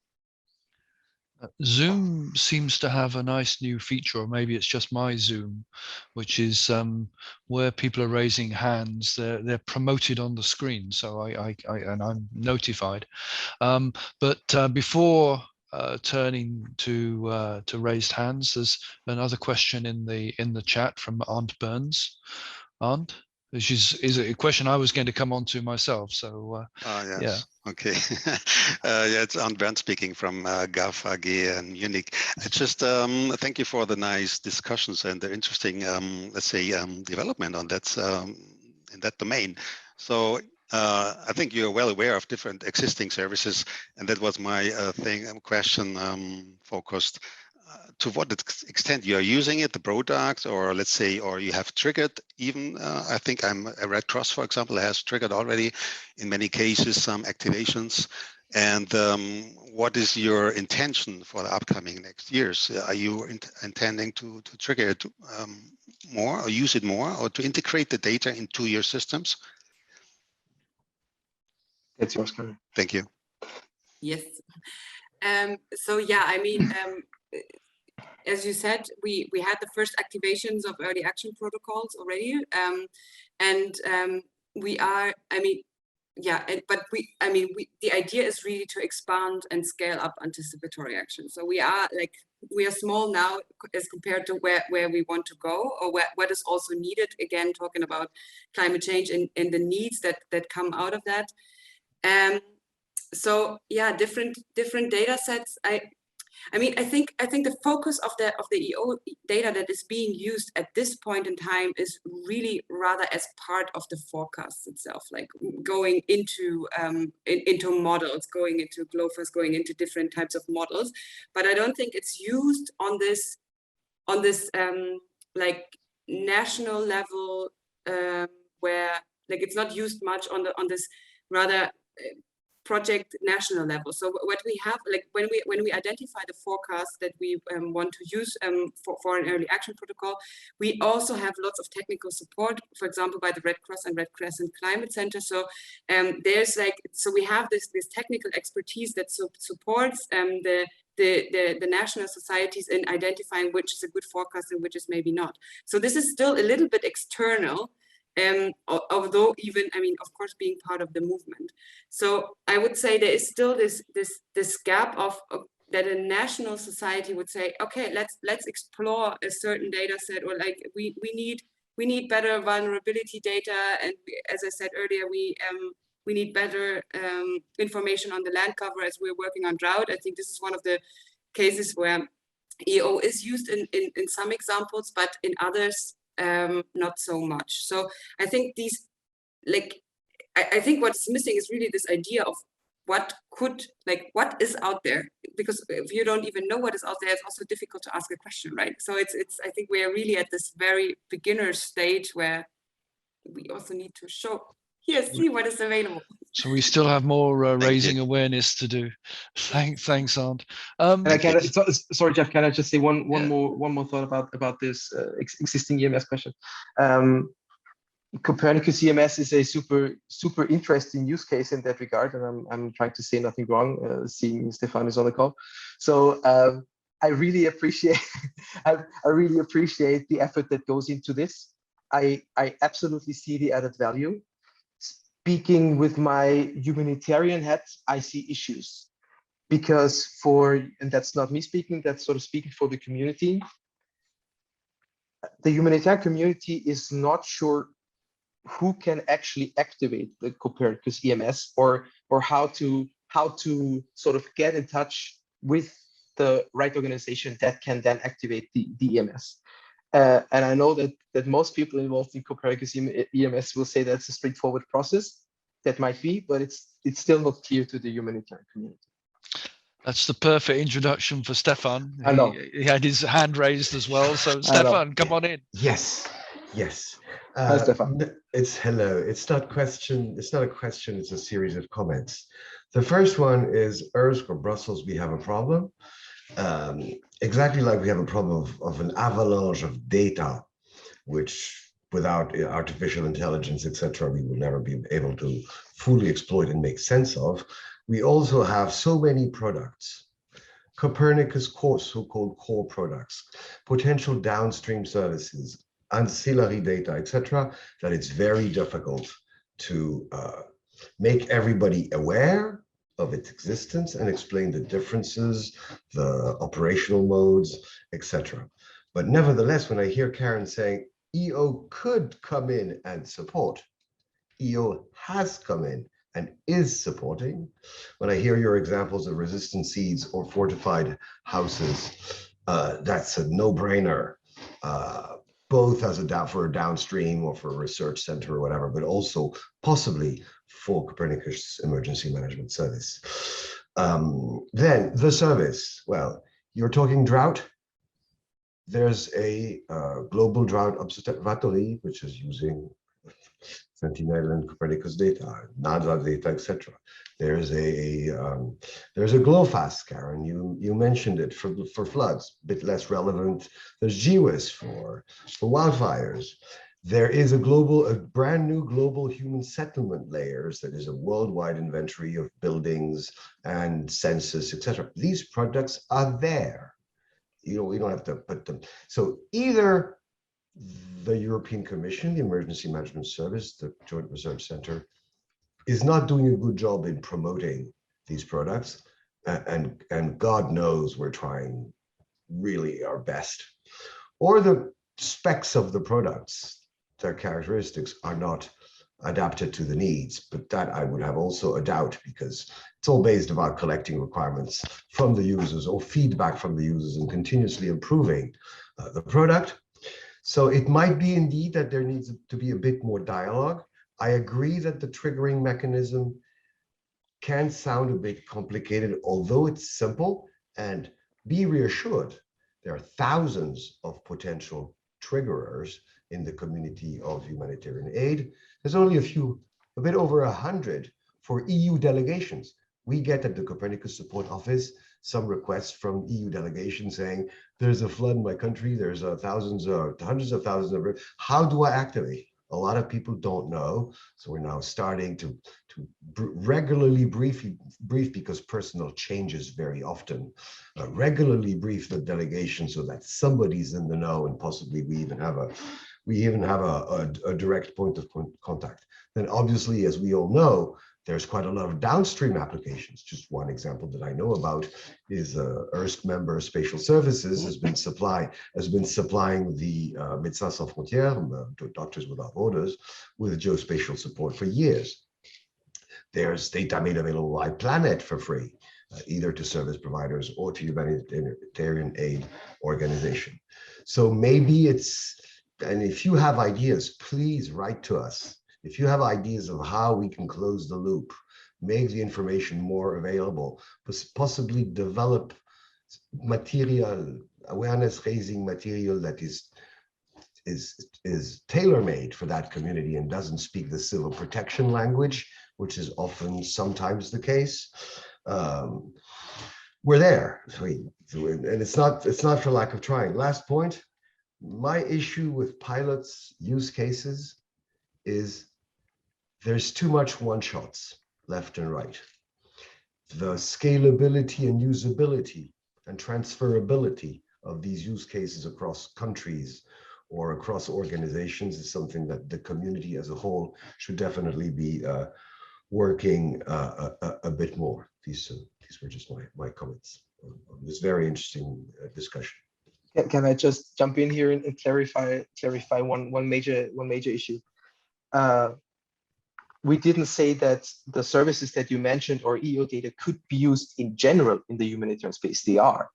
Zoom seems to have a nice new feature, or maybe it's just my Zoom, which is where people are raising hands, they're promoted on the screen, so and I'm notified. But before turning to raised hands, there's another question in the chat from Arndt Burns. Arndt? which is a question I was going to come on to myself. So yes. yeah. Okay. Yeah, it's Arndt Bernd speaking from GAF AG in Munich. I just thank you for the nice discussions and the interesting, let's say, development on that in that domain. So I think you're well aware of different existing services, and that was my question focused. To what extent you are using it, the products, or let's say, or you have triggered even, I think a Red Cross, for example, has triggered already in many cases some activations. And what is your intention for the upcoming next years? Are you intending to trigger it more, or use it more, or to integrate the data into your systems? That's yours, Karen. Thank you. Yes. So yeah, I mean, as you said, we had the first activations of early action protocols already, and we are, I mean, yeah, but the idea is really to expand and scale up anticipatory action. So we are small now as compared to where we want to go, or what is also needed. Again, talking about climate change and the needs that come out of that. So yeah, different data sets. I mean, I think the focus of the EO data that is being used at this point in time is really rather as part of the forecast itself, like going into models, going into GLOFAS, going into different types of models. But I don't think it's used on this like national level, where like it's not used much on this rather project national level. So what we have, like when we identify the forecast that we want to use for an early action protocol, we also have lots of technical support, for example, by the Red Cross and Red Crescent Climate Center. So there's we have this technical expertise that supports the national societies in identifying which is a good forecast and which is maybe not. So this is still a little bit external. Although even, I mean, of course, being part of the movement. So I would say there is still this gap of that a national society would say, okay, let's explore a certain data set, or like we need better vulnerability data, and as I said earlier, we need better information on the land cover as we're working on drought. I think this is one of the cases where EO is used in some examples, but in others, not so much. So I think these, like, I think what's missing is really this idea of what is out there, because if you don't even know what is out there, it's also difficult to ask a question, right? So it's I think we are really at this very beginner stage where we also need to see what is available. So we still have more raising awareness to do. Thanks, Arndt. Sorry, Jeff. Can I just say one more thought about this existing EMS question? Copernicus EMS is a super interesting use case in that regard, and I'm trying to say nothing wrong, seeing Stefan is on the call. So I really appreciate I really appreciate the effort that goes into this. I absolutely see the added value. Speaking with my humanitarian hat, I see issues, because and that's not me speaking, that's sort of speaking for the community. The humanitarian community is not sure who can actually activate the Copernicus EMS, or how to sort of get in touch with the right organization that can then activate the EMS. And I know that most people involved in Copernicus EMS will say that's a straightforward process. That might be, but it's still not clear to the humanitarian community. That's the perfect introduction for Stefan. I know. He had his hand raised as well. So Stefan, come on in. Yes. Hi, Stefan. Hello. It's not a question. It's a series of comments. The first one is Ersk or Brussels. We have a problem. Exactly like we have a problem of an avalanche of data, which without artificial intelligence, etc., we will never be able to fully exploit and make sense of. We also have so many products, Copernicus core, so-called core products, potential downstream services, ancillary data, etc., that it's very difficult to make everybody aware of its existence and explain the differences, the operational modes, etc. But nevertheless, when I hear Karen saying, EO could come in and support. EO has come in and is supporting. When I hear your examples of resistant seeds or fortified houses, that's a no-brainer, both as for a downstream or for a research center or whatever, but also possibly for Copernicus Emergency Management Service. Then the service, well, you're talking drought. There's a global drought observatory, which is using Sentinel and Copernicus data, NADA data, etc. There's a GLOFAST, Karen. You mentioned it for floods, a bit less relevant. There's GWIS for wildfires. There is a brand new global human settlement layers that is a worldwide inventory of buildings and census, etc. These products are there. We don't have to put them. So either the European Commission, the Emergency Management Service, the Joint Research Center, is not doing a good job in promoting these products, and God knows we're trying really our best, or the specs of the products, their characteristics are not adapted to the needs, but that I would have also a doubt, because it's all based about collecting requirements from the users or feedback from the users and continuously improving the product. So it might be indeed that there needs to be a bit more dialogue. I agree that the triggering mechanism can sound a bit complicated, although it's simple, and be reassured, there are thousands of potential triggerers in the community of humanitarian aid. There's only a bit over 100 for EU delegations. We get at the Copernicus Support Office some requests from EU delegations saying, there's a flood in my country, there's hundreds of thousands of, how do I activate? A lot of people don't know. So we're now starting to regularly brief, because personnel changes very often, regularly brief the delegation so that somebody's in the know, and possibly we even have a direct point of contact. Then obviously, as we all know, there's quite a lot of downstream applications. Just one example that I know about is ERSC member Spatial Services has been supplying the Médecins Sans Frontières, Doctors Without Borders, with geospatial support for years. There's data made available by Planet for free, either to service providers or to humanitarian aid organization. So maybe and if you have ideas, please write to us. If you have ideas of how we can close the loop, make the information more available, possibly develop material, awareness-raising material that is tailor-made for that community and doesn't speak the civil protection language, which is sometimes the case. We're there, and it's not for lack of trying. Last point, my issue with pilots' use cases is there's too much one-shots left and right. The scalability and usability and transferability of these use cases across countries or across organizations is something that the community as a whole should definitely be working a bit more. These were just my comments on this very interesting discussion. Can I just jump in here and clarify one major issue? We didn't say that the services that you mentioned or EO data could be used in general in the humanitarian space. They are.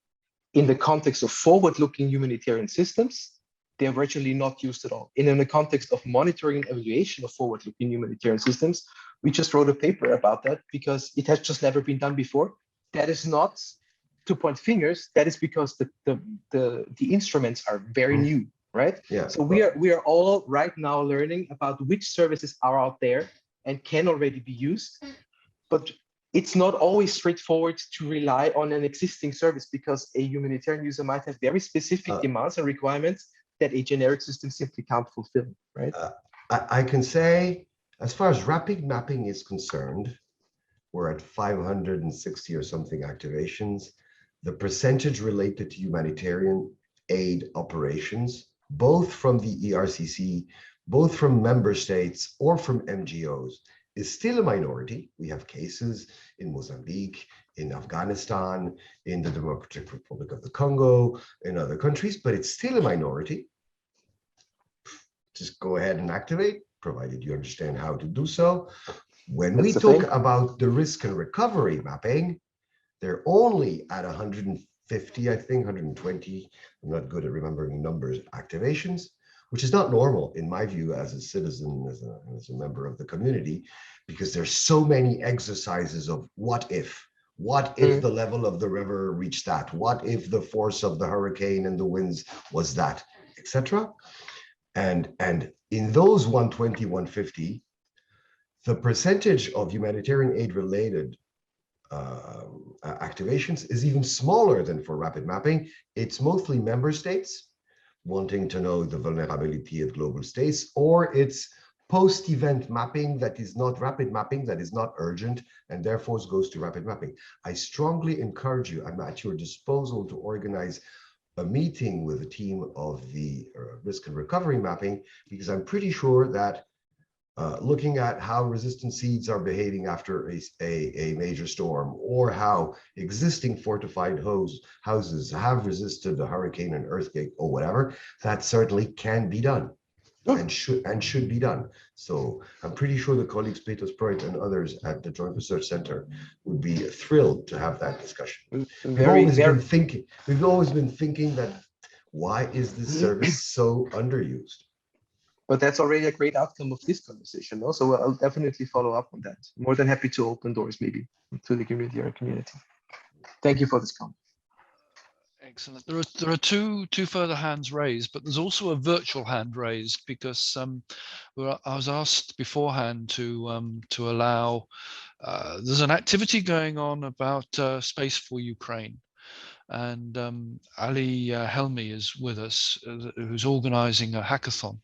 In the context of forward-looking humanitarian systems, they're virtually not used at all. And in the context of monitoring and evaluation of forward-looking humanitarian systems, we just wrote a paper about that because it has just never been done before. That is not to point fingers. That is because the instruments are very new, right? Yeah. So we are all right now learning about which services are out there and can already be used, but it's not always straightforward to rely on an existing service because a humanitarian user might have very specific demands and requirements that a generic system simply can't fulfill, right? I can say, as far as rapid mapping is concerned, we're at 560 or something activations. The percentage related to humanitarian aid operations, both from the ERCC, both from member states or from MGOs, is still a minority. We have cases in Mozambique, in Afghanistan, in the Democratic Republic of the Congo, in other countries, but it's still a minority. just go ahead and activate, provided you understand how to do so. When That's we the talk thing. about the risk and recovery mapping, they're only at 150, I think, 120. I'm not good at remembering numbers, activations, which is not normal in my view as a citizen, as a member of the community, because there's so many exercises of what if. What if the level of the river reached that? What if the force of the hurricane and the winds was that, etc.? And in those 120, 150, the percentage of humanitarian aid related activations is even smaller than for rapid mapping. It's mostly member states wanting to know the vulnerability of global states, or it's post-event mapping that is not rapid mapping, that is not urgent, and therefore goes to rapid mapping. I strongly encourage you, I'm at your disposal to organize a meeting with a team of the risk and recovery mapping, because I'm pretty sure that looking at how resistant seeds are behaving after a major storm, or how existing fortified houses have resisted a hurricane, an earthquake, or whatever, that certainly can be done. And should be done. So I'm pretty sure the colleagues Petos Proit and others at the Joint Research Center would be thrilled to have that discussion. We've always been thinking that why is this service so underused? But that's already a great outcome of this conversation. Also, I'll definitely follow up on that. More than happy to open doors maybe to the community. Thank you for this comment. Excellent. There are two further hands raised, but there's also a virtual hand raised because I was asked beforehand to allow. There's an activity going on about space for Ukraine, and Ali Helmi is with us, who's organising a hackathon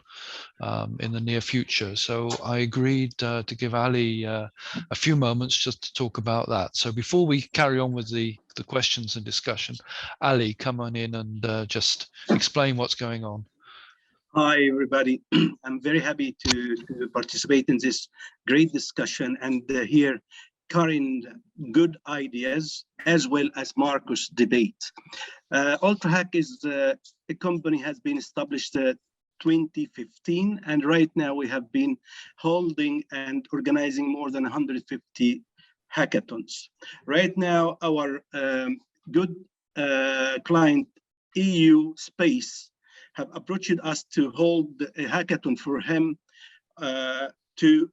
in the near future. So I agreed to give Ali a few moments just to talk about that. So before we carry on with the questions and discussion, Ali, come on in and just explain what's going on. Hi, everybody. I'm very happy to participate in this great discussion and hear Karin good ideas as well as Marcus debate. UltraHack is a company has been established 2015, and right now we have been holding and organizing more than 150 hackathons. Right now, our good client EU Space have approached us to hold a hackathon for him to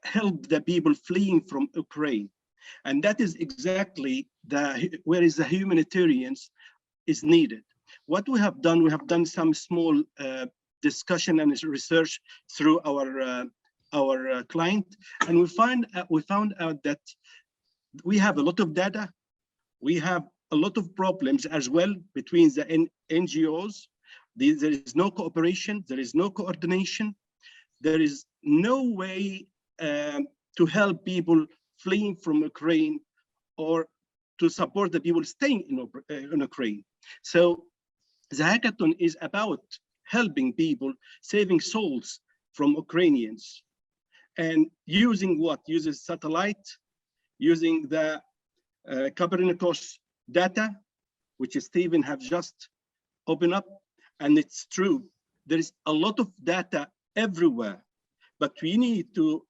help the people fleeing from Ukraine. And that is exactly where is the humanitarians is needed. What we have done some small discussion and research through our client, and we found out that we have a lot of data. We have a lot of problems as well between the NGOs. There is no cooperation. There is no coordination. There is no way to help people fleeing from Ukraine or to support the people staying in Ukraine. So the hackathon is about helping people, saving souls from Ukrainians, and using what? Using satellite, using the Copernicus data, which Stephen have just opened up. And it's true, there is a lot of data everywhere, but we need to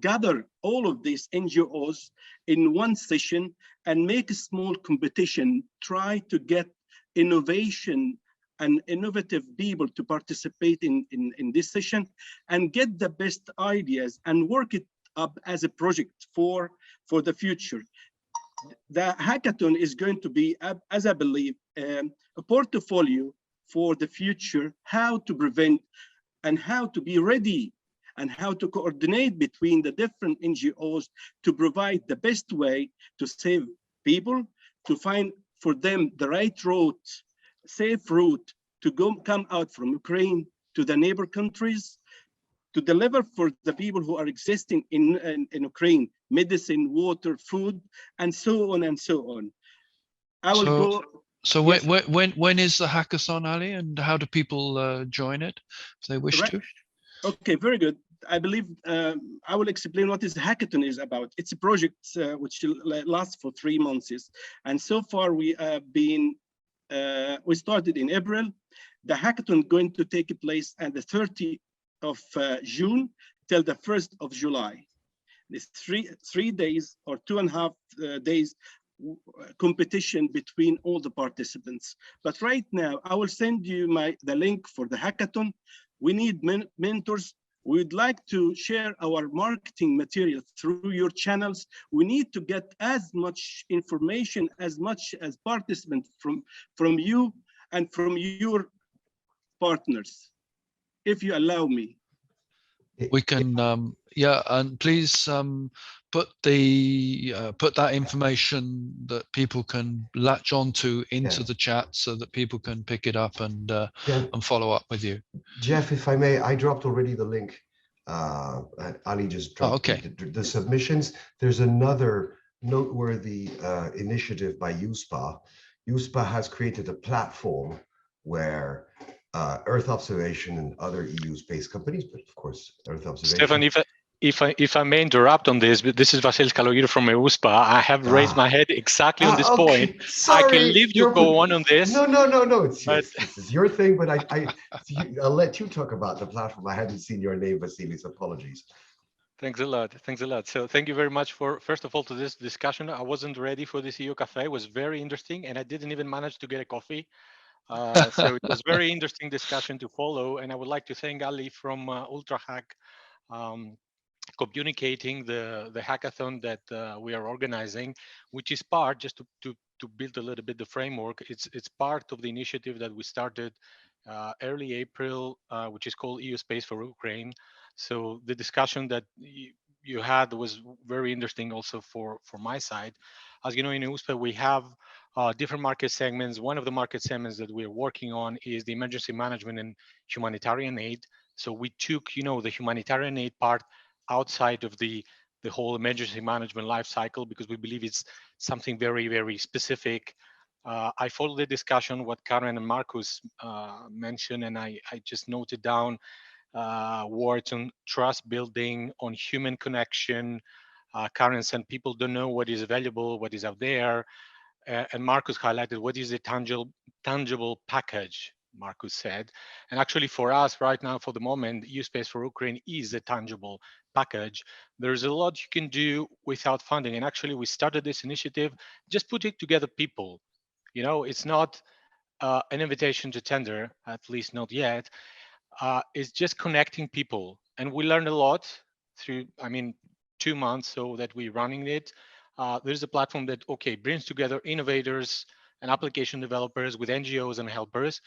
gather all of these NGOs in one session and make a small competition, try to get innovation and innovative people to participate in this session and get the best ideas and work it up as a project for the future. The hackathon is going to be, as I believe, a portfolio for the future, how to prevent and how to be ready and how to coordinate between the different NGOs to provide the best way to save people, to find for them the right route, safe route to come out from Ukraine to the neighbor countries, to deliver for the people who are existing in Ukraine, medicine, water, food, and so on and so on. I will go. So yes. when is the hackathon, Ali, and how do people join it if they wish to? Okay, very good. I believe I will explain what this hackathon is about. It's a project which lasts for 3 months, and so far we have been. We started in April, The hackathon going to take place on the 30th of June till the 1st of July. It's three days or 2.5 days competition between all the participants. But right now, I will send you the link for the hackathon. We need mentors. We'd like to share our marketing material through your channels. We need to get as much information, as much as participants from you and from your partners, if you allow me. We can, yeah, and please put that information that people can latch onto into the chat so that people can pick it up and follow up with you. Jeff, if I may, I dropped already the link. Ali just dropped the submissions. There's another noteworthy initiative by USPA. USPA has created a platform where Earth observation and other EU-based companies, but of course, Earth observation. Stefan, if I may interrupt on this, but this is Vasilis Kalogir from EUSPA. I have raised my head exactly on this point. Sorry, I can leave you go on this. No. This is your thing, but I'll let you talk about the platform. I hadn't seen your name, Vasilis. Apologies. Thanks a lot. So thank you very much for, first of all, to this discussion. I wasn't ready for this EOcafe. It was very interesting, and I didn't even manage to get a coffee. So it was very interesting discussion to follow. And I would like to thank Ali from UltraHack communicating the hackathon that we are organizing, which is part, just to build a little bit the framework, it's part of the initiative that we started early April, which is called EU Space for Ukraine. So the discussion that you had was very interesting also for my side. As you know, in USPA, we have different market segments. One of the market segments that we're working on is the emergency management and humanitarian aid. So we took, the humanitarian aid part outside of the whole emergency management life cycle, because we believe it's something very, very specific. I followed the discussion, what Karen and Marcus mentioned, and I just noted down words on trust building, on human connection. Karen said people don't know what is available, what is out there. And Marcus highlighted what is a tangible package, Marcus said. And actually for us right now, for the moment, EU Space for Ukraine is a tangible package. There's a lot you can do without funding. And actually we started this initiative, just putting together people. It's not an invitation to tender, at least not yet. It's just connecting people. And we learned a lot through, 2 months so that we're running it. There's a platform that, brings together innovators and application developers with NGOs and helpers.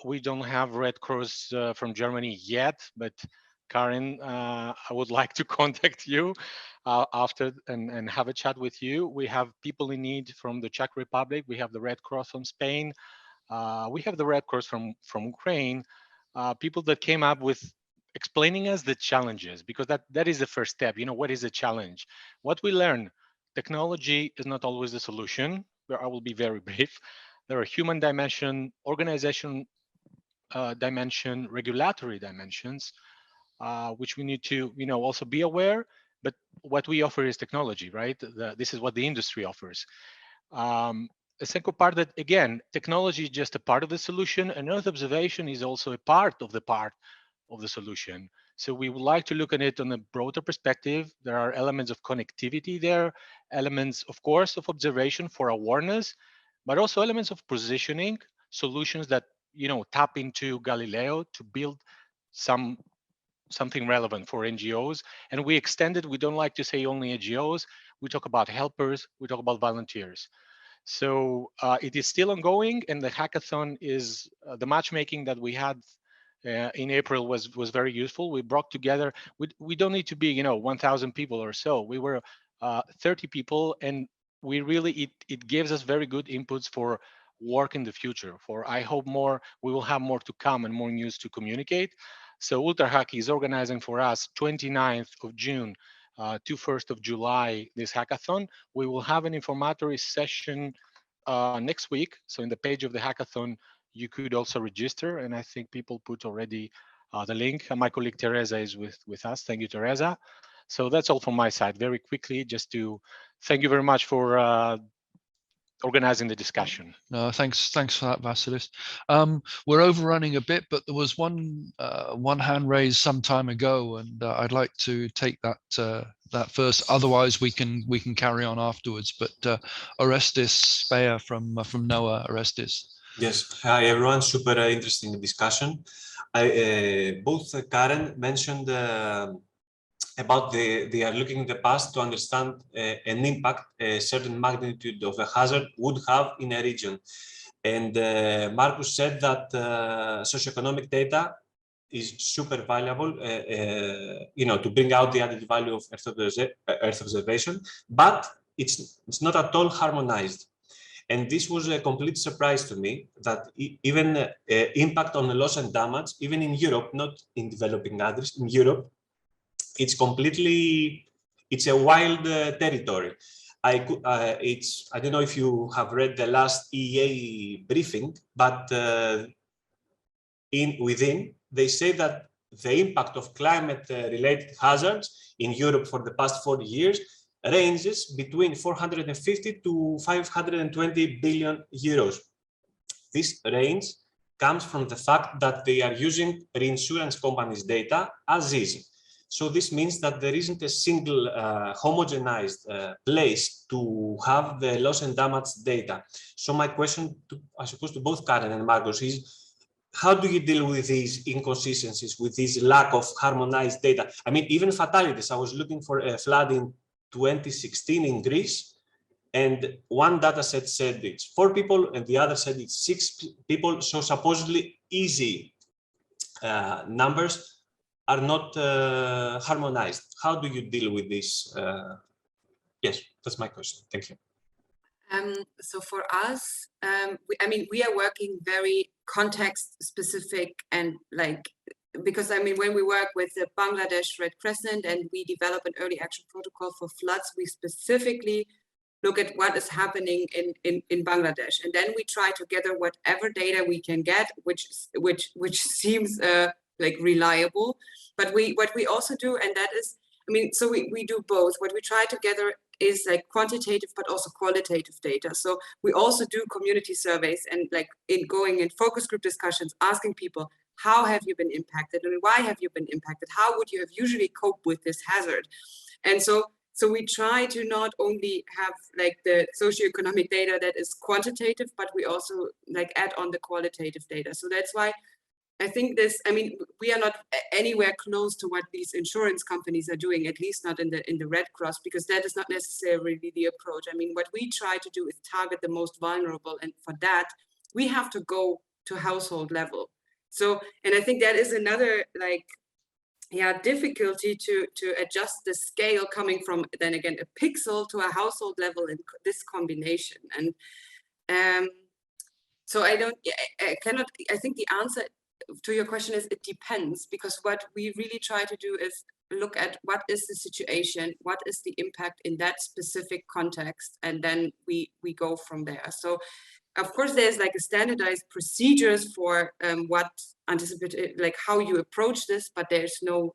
We don't have Red Cross from Germany yet, but Karen, I would like to contact you after and have a chat with you. We have people in need from the Czech Republic. We have the Red Cross from Spain. We have the Red Cross from Ukraine. People that came up with explaining us the challenges, because that is the first step. What is a challenge? What we learn, technology is not always the solution. I will be very brief. There are human dimension, organization dimension, regulatory dimensions, which we need to, also be aware. But what we offer is technology, right? This is what the industry offers. A second part that, again, technology is just a part of the solution, and Earth observation is also a part of the solution. So we would like to look at it on a broader perspective. There are elements of connectivity there, elements, of course, of observation for awareness, but also elements of positioning, solutions that, tap into Galileo to build something relevant for NGOs. And we extended, we don't like to say only NGOs, we talk about helpers, we talk about volunteers. So it is still ongoing, and the hackathon is the matchmaking that we had in April was very useful. We brought together, we don't need to be 1,000 people or so. We were 30 people, and we really, it gives us very good inputs for work in the future. I hope we will have more to come and more news to communicate. So UltraHack is organizing for us 29th of June to 1st of July this hackathon. We will have an informatory session next week. So in the page of the hackathon, you could also register, and I think people put already the link. My colleague Teresa is with us. Thank you, Teresa. So that's all from my side. Very quickly, just to thank you very much for organizing the discussion. No, thanks for that, Vasilis. We're overrunning a bit, but there was one hand raised some time ago, and I'd like to take that first. Otherwise, we can carry on afterwards. But Orestes Speyer from NOAA, Orestes. Yes, hi everyone. Super interesting discussion. Both Karen mentioned about they are looking in the past to understand an impact a certain magnitude of a hazard would have in a region. And Marcus said that socioeconomic data is super valuable, to bring out the added value of Earth observation, but it's not at all harmonized. And this was a complete surprise to me that even impact on the loss and damage, even in Europe, not in developing countries, in Europe, it's a wild territory. I don't know if you have read the last EEA briefing, but within they say that the impact of climate-related hazards in Europe for the past 40 years ranges between 450 to 520 billion euros. This range comes from the fact that they are using reinsurance companies' data as is. So this means that there isn't a single homogenized place to have the loss and damage data. So my question, I suppose, to both Karen and Marcus is, how do you deal with these inconsistencies, with this lack of harmonized data? I mean, even fatalities. I was looking for a flood in 2016 in Greece, and one data set said it's 4 people, and the other said it's 6 people. So supposedly easy numbers are not harmonized. How do you deal with this? Yes, that's my question. Thank you. So for us, we are working very context specific and because when we work with the Bangladesh Red Crescent and we develop an early action protocol for floods, we specifically look at what is happening in Bangladesh, and then we try to gather whatever data we can get, which seems reliable. But what we also do, and that is, so we do both. What we try to gather is quantitative but also qualitative data. So we also do community surveys and going in focus group discussions, asking people, how have you been impacted and why have you been impacted? How would you have usually coped with this hazard? And so we try to not only have the socioeconomic data that is quantitative, but we also add on the qualitative data. So that's why I think we are not anywhere close to what these insurance companies are doing, at least not in the Red Cross, because that is not necessarily the approach. What we try to do is target the most vulnerable, and for that, we have to go to household level. So, and I think that is another difficulty to adjust the scale coming from, then again, a pixel to a household level in this combination. And so I think the answer to your question is it depends, because what we really try to do is look at what is the situation, what is the impact in that specific context, and then we go from there. So of course there's a standardized procedures for what anticipate, how you approach this, but there's no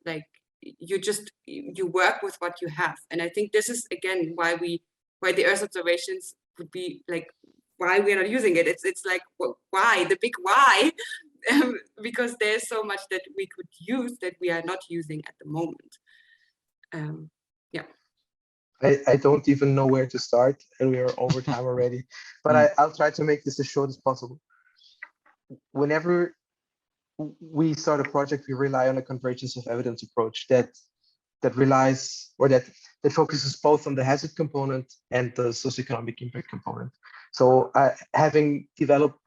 you work with what you have. And I think this is again why the Earth observations would be why we're not using it. It's why, the big why, because there's so much that we could use that we are not using at the moment. I don't even know where to start, and we are over time already, but I'll try to make this as short as possible. Whenever we start a project, we rely on a convergence of evidence approach that relies, or that focuses both on the hazard component and the socioeconomic impact component. So having developed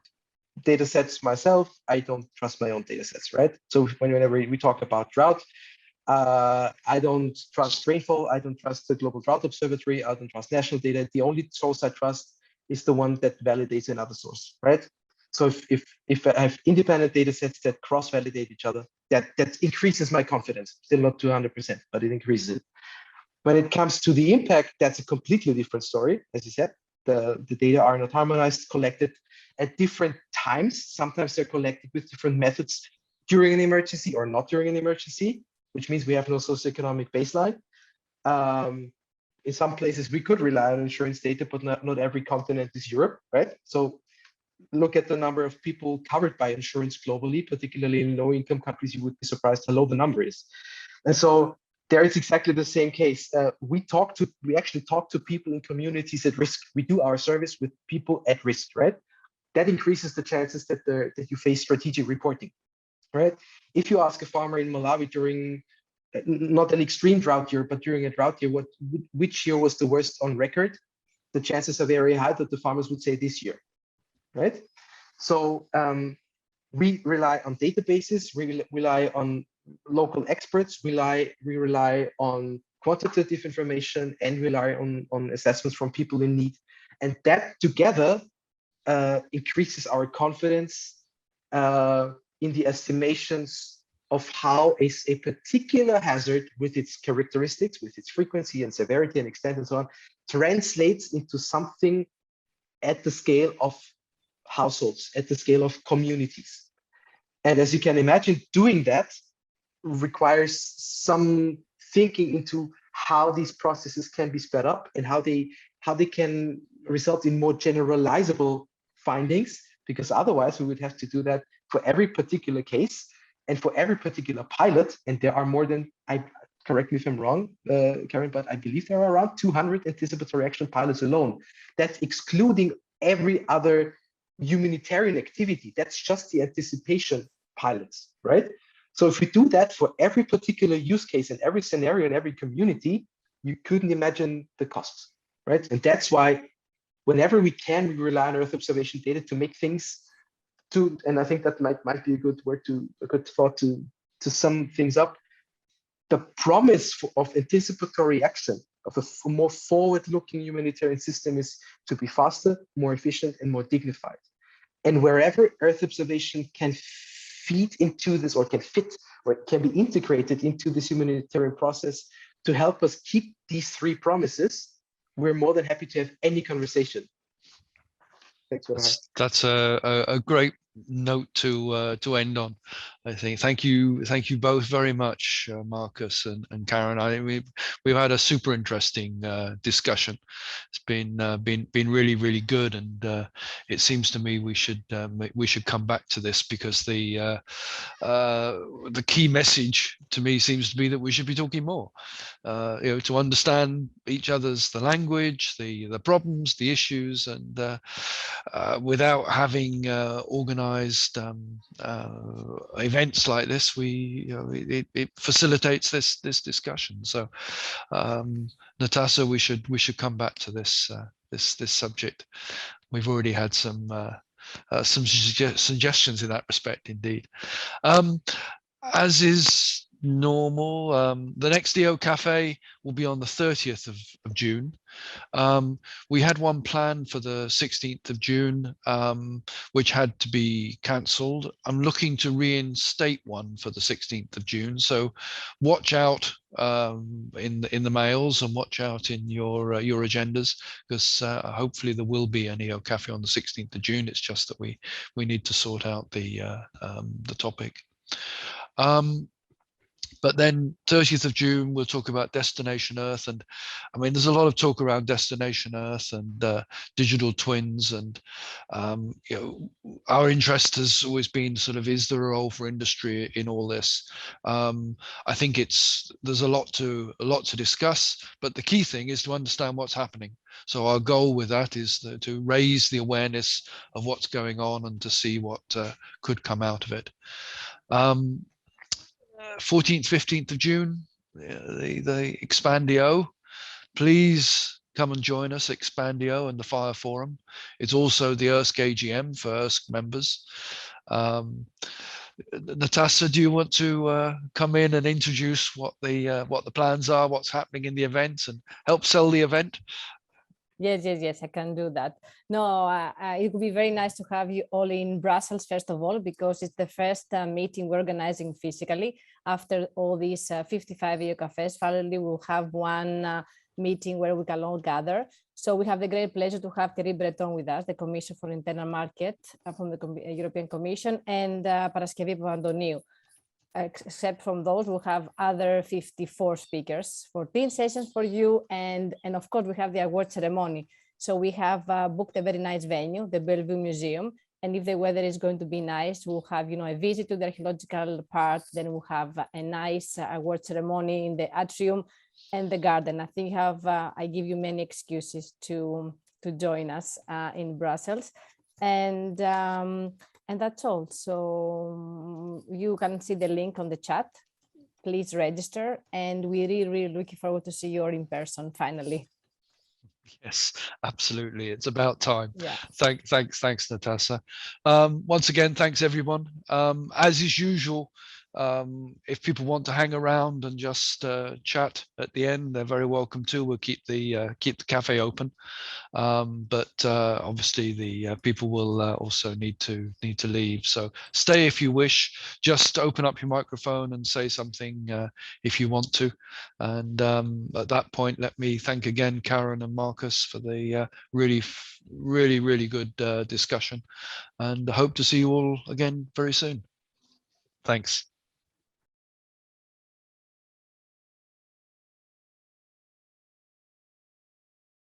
data sets myself, I don't trust my own data sets, right? So whenever we talk about drought, I don't trust rainfall, I don't trust the Global Drought Observatory, I don't trust national data. The only source I trust is the one that validates another source, right? So if I have independent data sets that cross-validate each other, that increases my confidence. Still not 200%, but it increases it. When it comes to the impact, that's a completely different story. As you said, the data are not harmonized, collected at different times. Sometimes they're collected with different methods during an emergency or not during an emergency, which means we have no socioeconomic baseline. in some places we could rely on insurance data, but not every continent is Europe, right? So look at the number of people covered by insurance globally, particularly in low-income countries. You would be surprised how low the number is. And so there is exactly the same case. We actually talk to people in communities at risk. We do our service with people at risk, right? That increases the chances that you face strategic reporting, right? If you ask a farmer in Malawi during not an extreme drought year, but during a drought year, which year was the worst on record, the chances are very high that the farmers would say this year, right? So we rely on databases, we rely on local experts, we rely on quantitative information, and rely on assessments from people in need. And that together increases our confidence in the estimations of how a particular hazard with its characteristics, with its frequency and severity and extent and so on, translates into something at the scale of households, at the scale of communities. And as you can imagine, doing that requires some thinking into how these processes can be sped up and how they can result in more generalizable findings, because otherwise we would have to do that for every particular case and for every particular pilot. And there are more than, correct me if I'm wrong, Karen, but I believe there are around 200 anticipatory action pilots alone. That's excluding every other humanitarian activity. That's just the anticipation pilots, right? So if we do that for every particular use case and every scenario in every community, you couldn't imagine the costs, right? And that's why whenever we can, we rely on Earth observation data to make things and I think that might be a good thought to sum things up. The promise of anticipatory action, of a more forward-looking humanitarian system, is to be faster, more efficient, and more dignified. And wherever Earth observation can feed into this, or can fit, or can be integrated into this humanitarian process to help us keep these three promises, we're more than happy to have any conversation. Thanks for that. That's a great note to end on, I think. Thank you both very much, Marcus and Karen. I think we've had a super interesting discussion. It's been really good, and it seems to me we should come back to this, because the key message to me seems to be that we should be talking more, to understand each other's the language, the problems, the issues, and without having organized events like this, it facilitates this discussion. So Natasha, we should come back to this subject. We've already had some suggestions in that respect, indeed. As is normal, the next EOcafe will be on the 30th of June. We had one planned for the 16th of June, which had to be cancelled. I'm looking to reinstate one for the 16th of June. So watch out in the mails, and watch out in your agendas, because hopefully there will be an EOcafe on the 16th of June. It's just that we need to sort out the topic. But then 30th of June, we'll talk about Destination Earth. And I mean, there's a lot of talk around Destination Earth and digital twins. And, our interest has always been sort of, is there a role for industry in all this? I think there's a lot to discuss, but the key thing is to understand what's happening. So our goal with that is to raise the awareness of what's going on and to see what could come out of it. 14th, 15th of June, the Expandio. Please come and join us, Expandio and the Fire Forum. It's also the ERSC AGM for ERSC members. Natasha, do you want to come in and introduce what the plans are, what's happening in the event, and help sell the event? Yes, I can do that. No, it would be very nice to have you all in Brussels, first of all, because it's the first meeting we're organizing physically. After all these 55 EOcafes, finally we'll have one meeting where we can all gather. So we have the great pleasure to have Thierry Breton with us, the Commission for Internal Market from the European Commission, and Paraskevi Papandoniou, except from those, we'll have other 54 speakers, 14 sessions for you, and of course we have the award ceremony. So we have booked a very nice venue, the Bellevue Museum, and if the weather is going to be nice, we'll have, you know, a visit to the archaeological park, then we'll have a nice award ceremony in the atrium and the garden. I think I give you many excuses to join us in Brussels, and that's all. So you can see the link on the chat. Please register, and we really looking forward to see you all in person finally. Yes, absolutely. It's about time. Yeah. Thanks, Natasha. Once again, thanks everyone. As is usual, if people want to hang around and just chat at the end, they're very welcome to. We'll keep the cafe open, but obviously the people will also need to leave. So stay if you wish. Just open up your microphone and say something if you want to. And at that point, let me thank again Karen and Marcus for the really good discussion, and I hope to see you all again very soon. Thanks.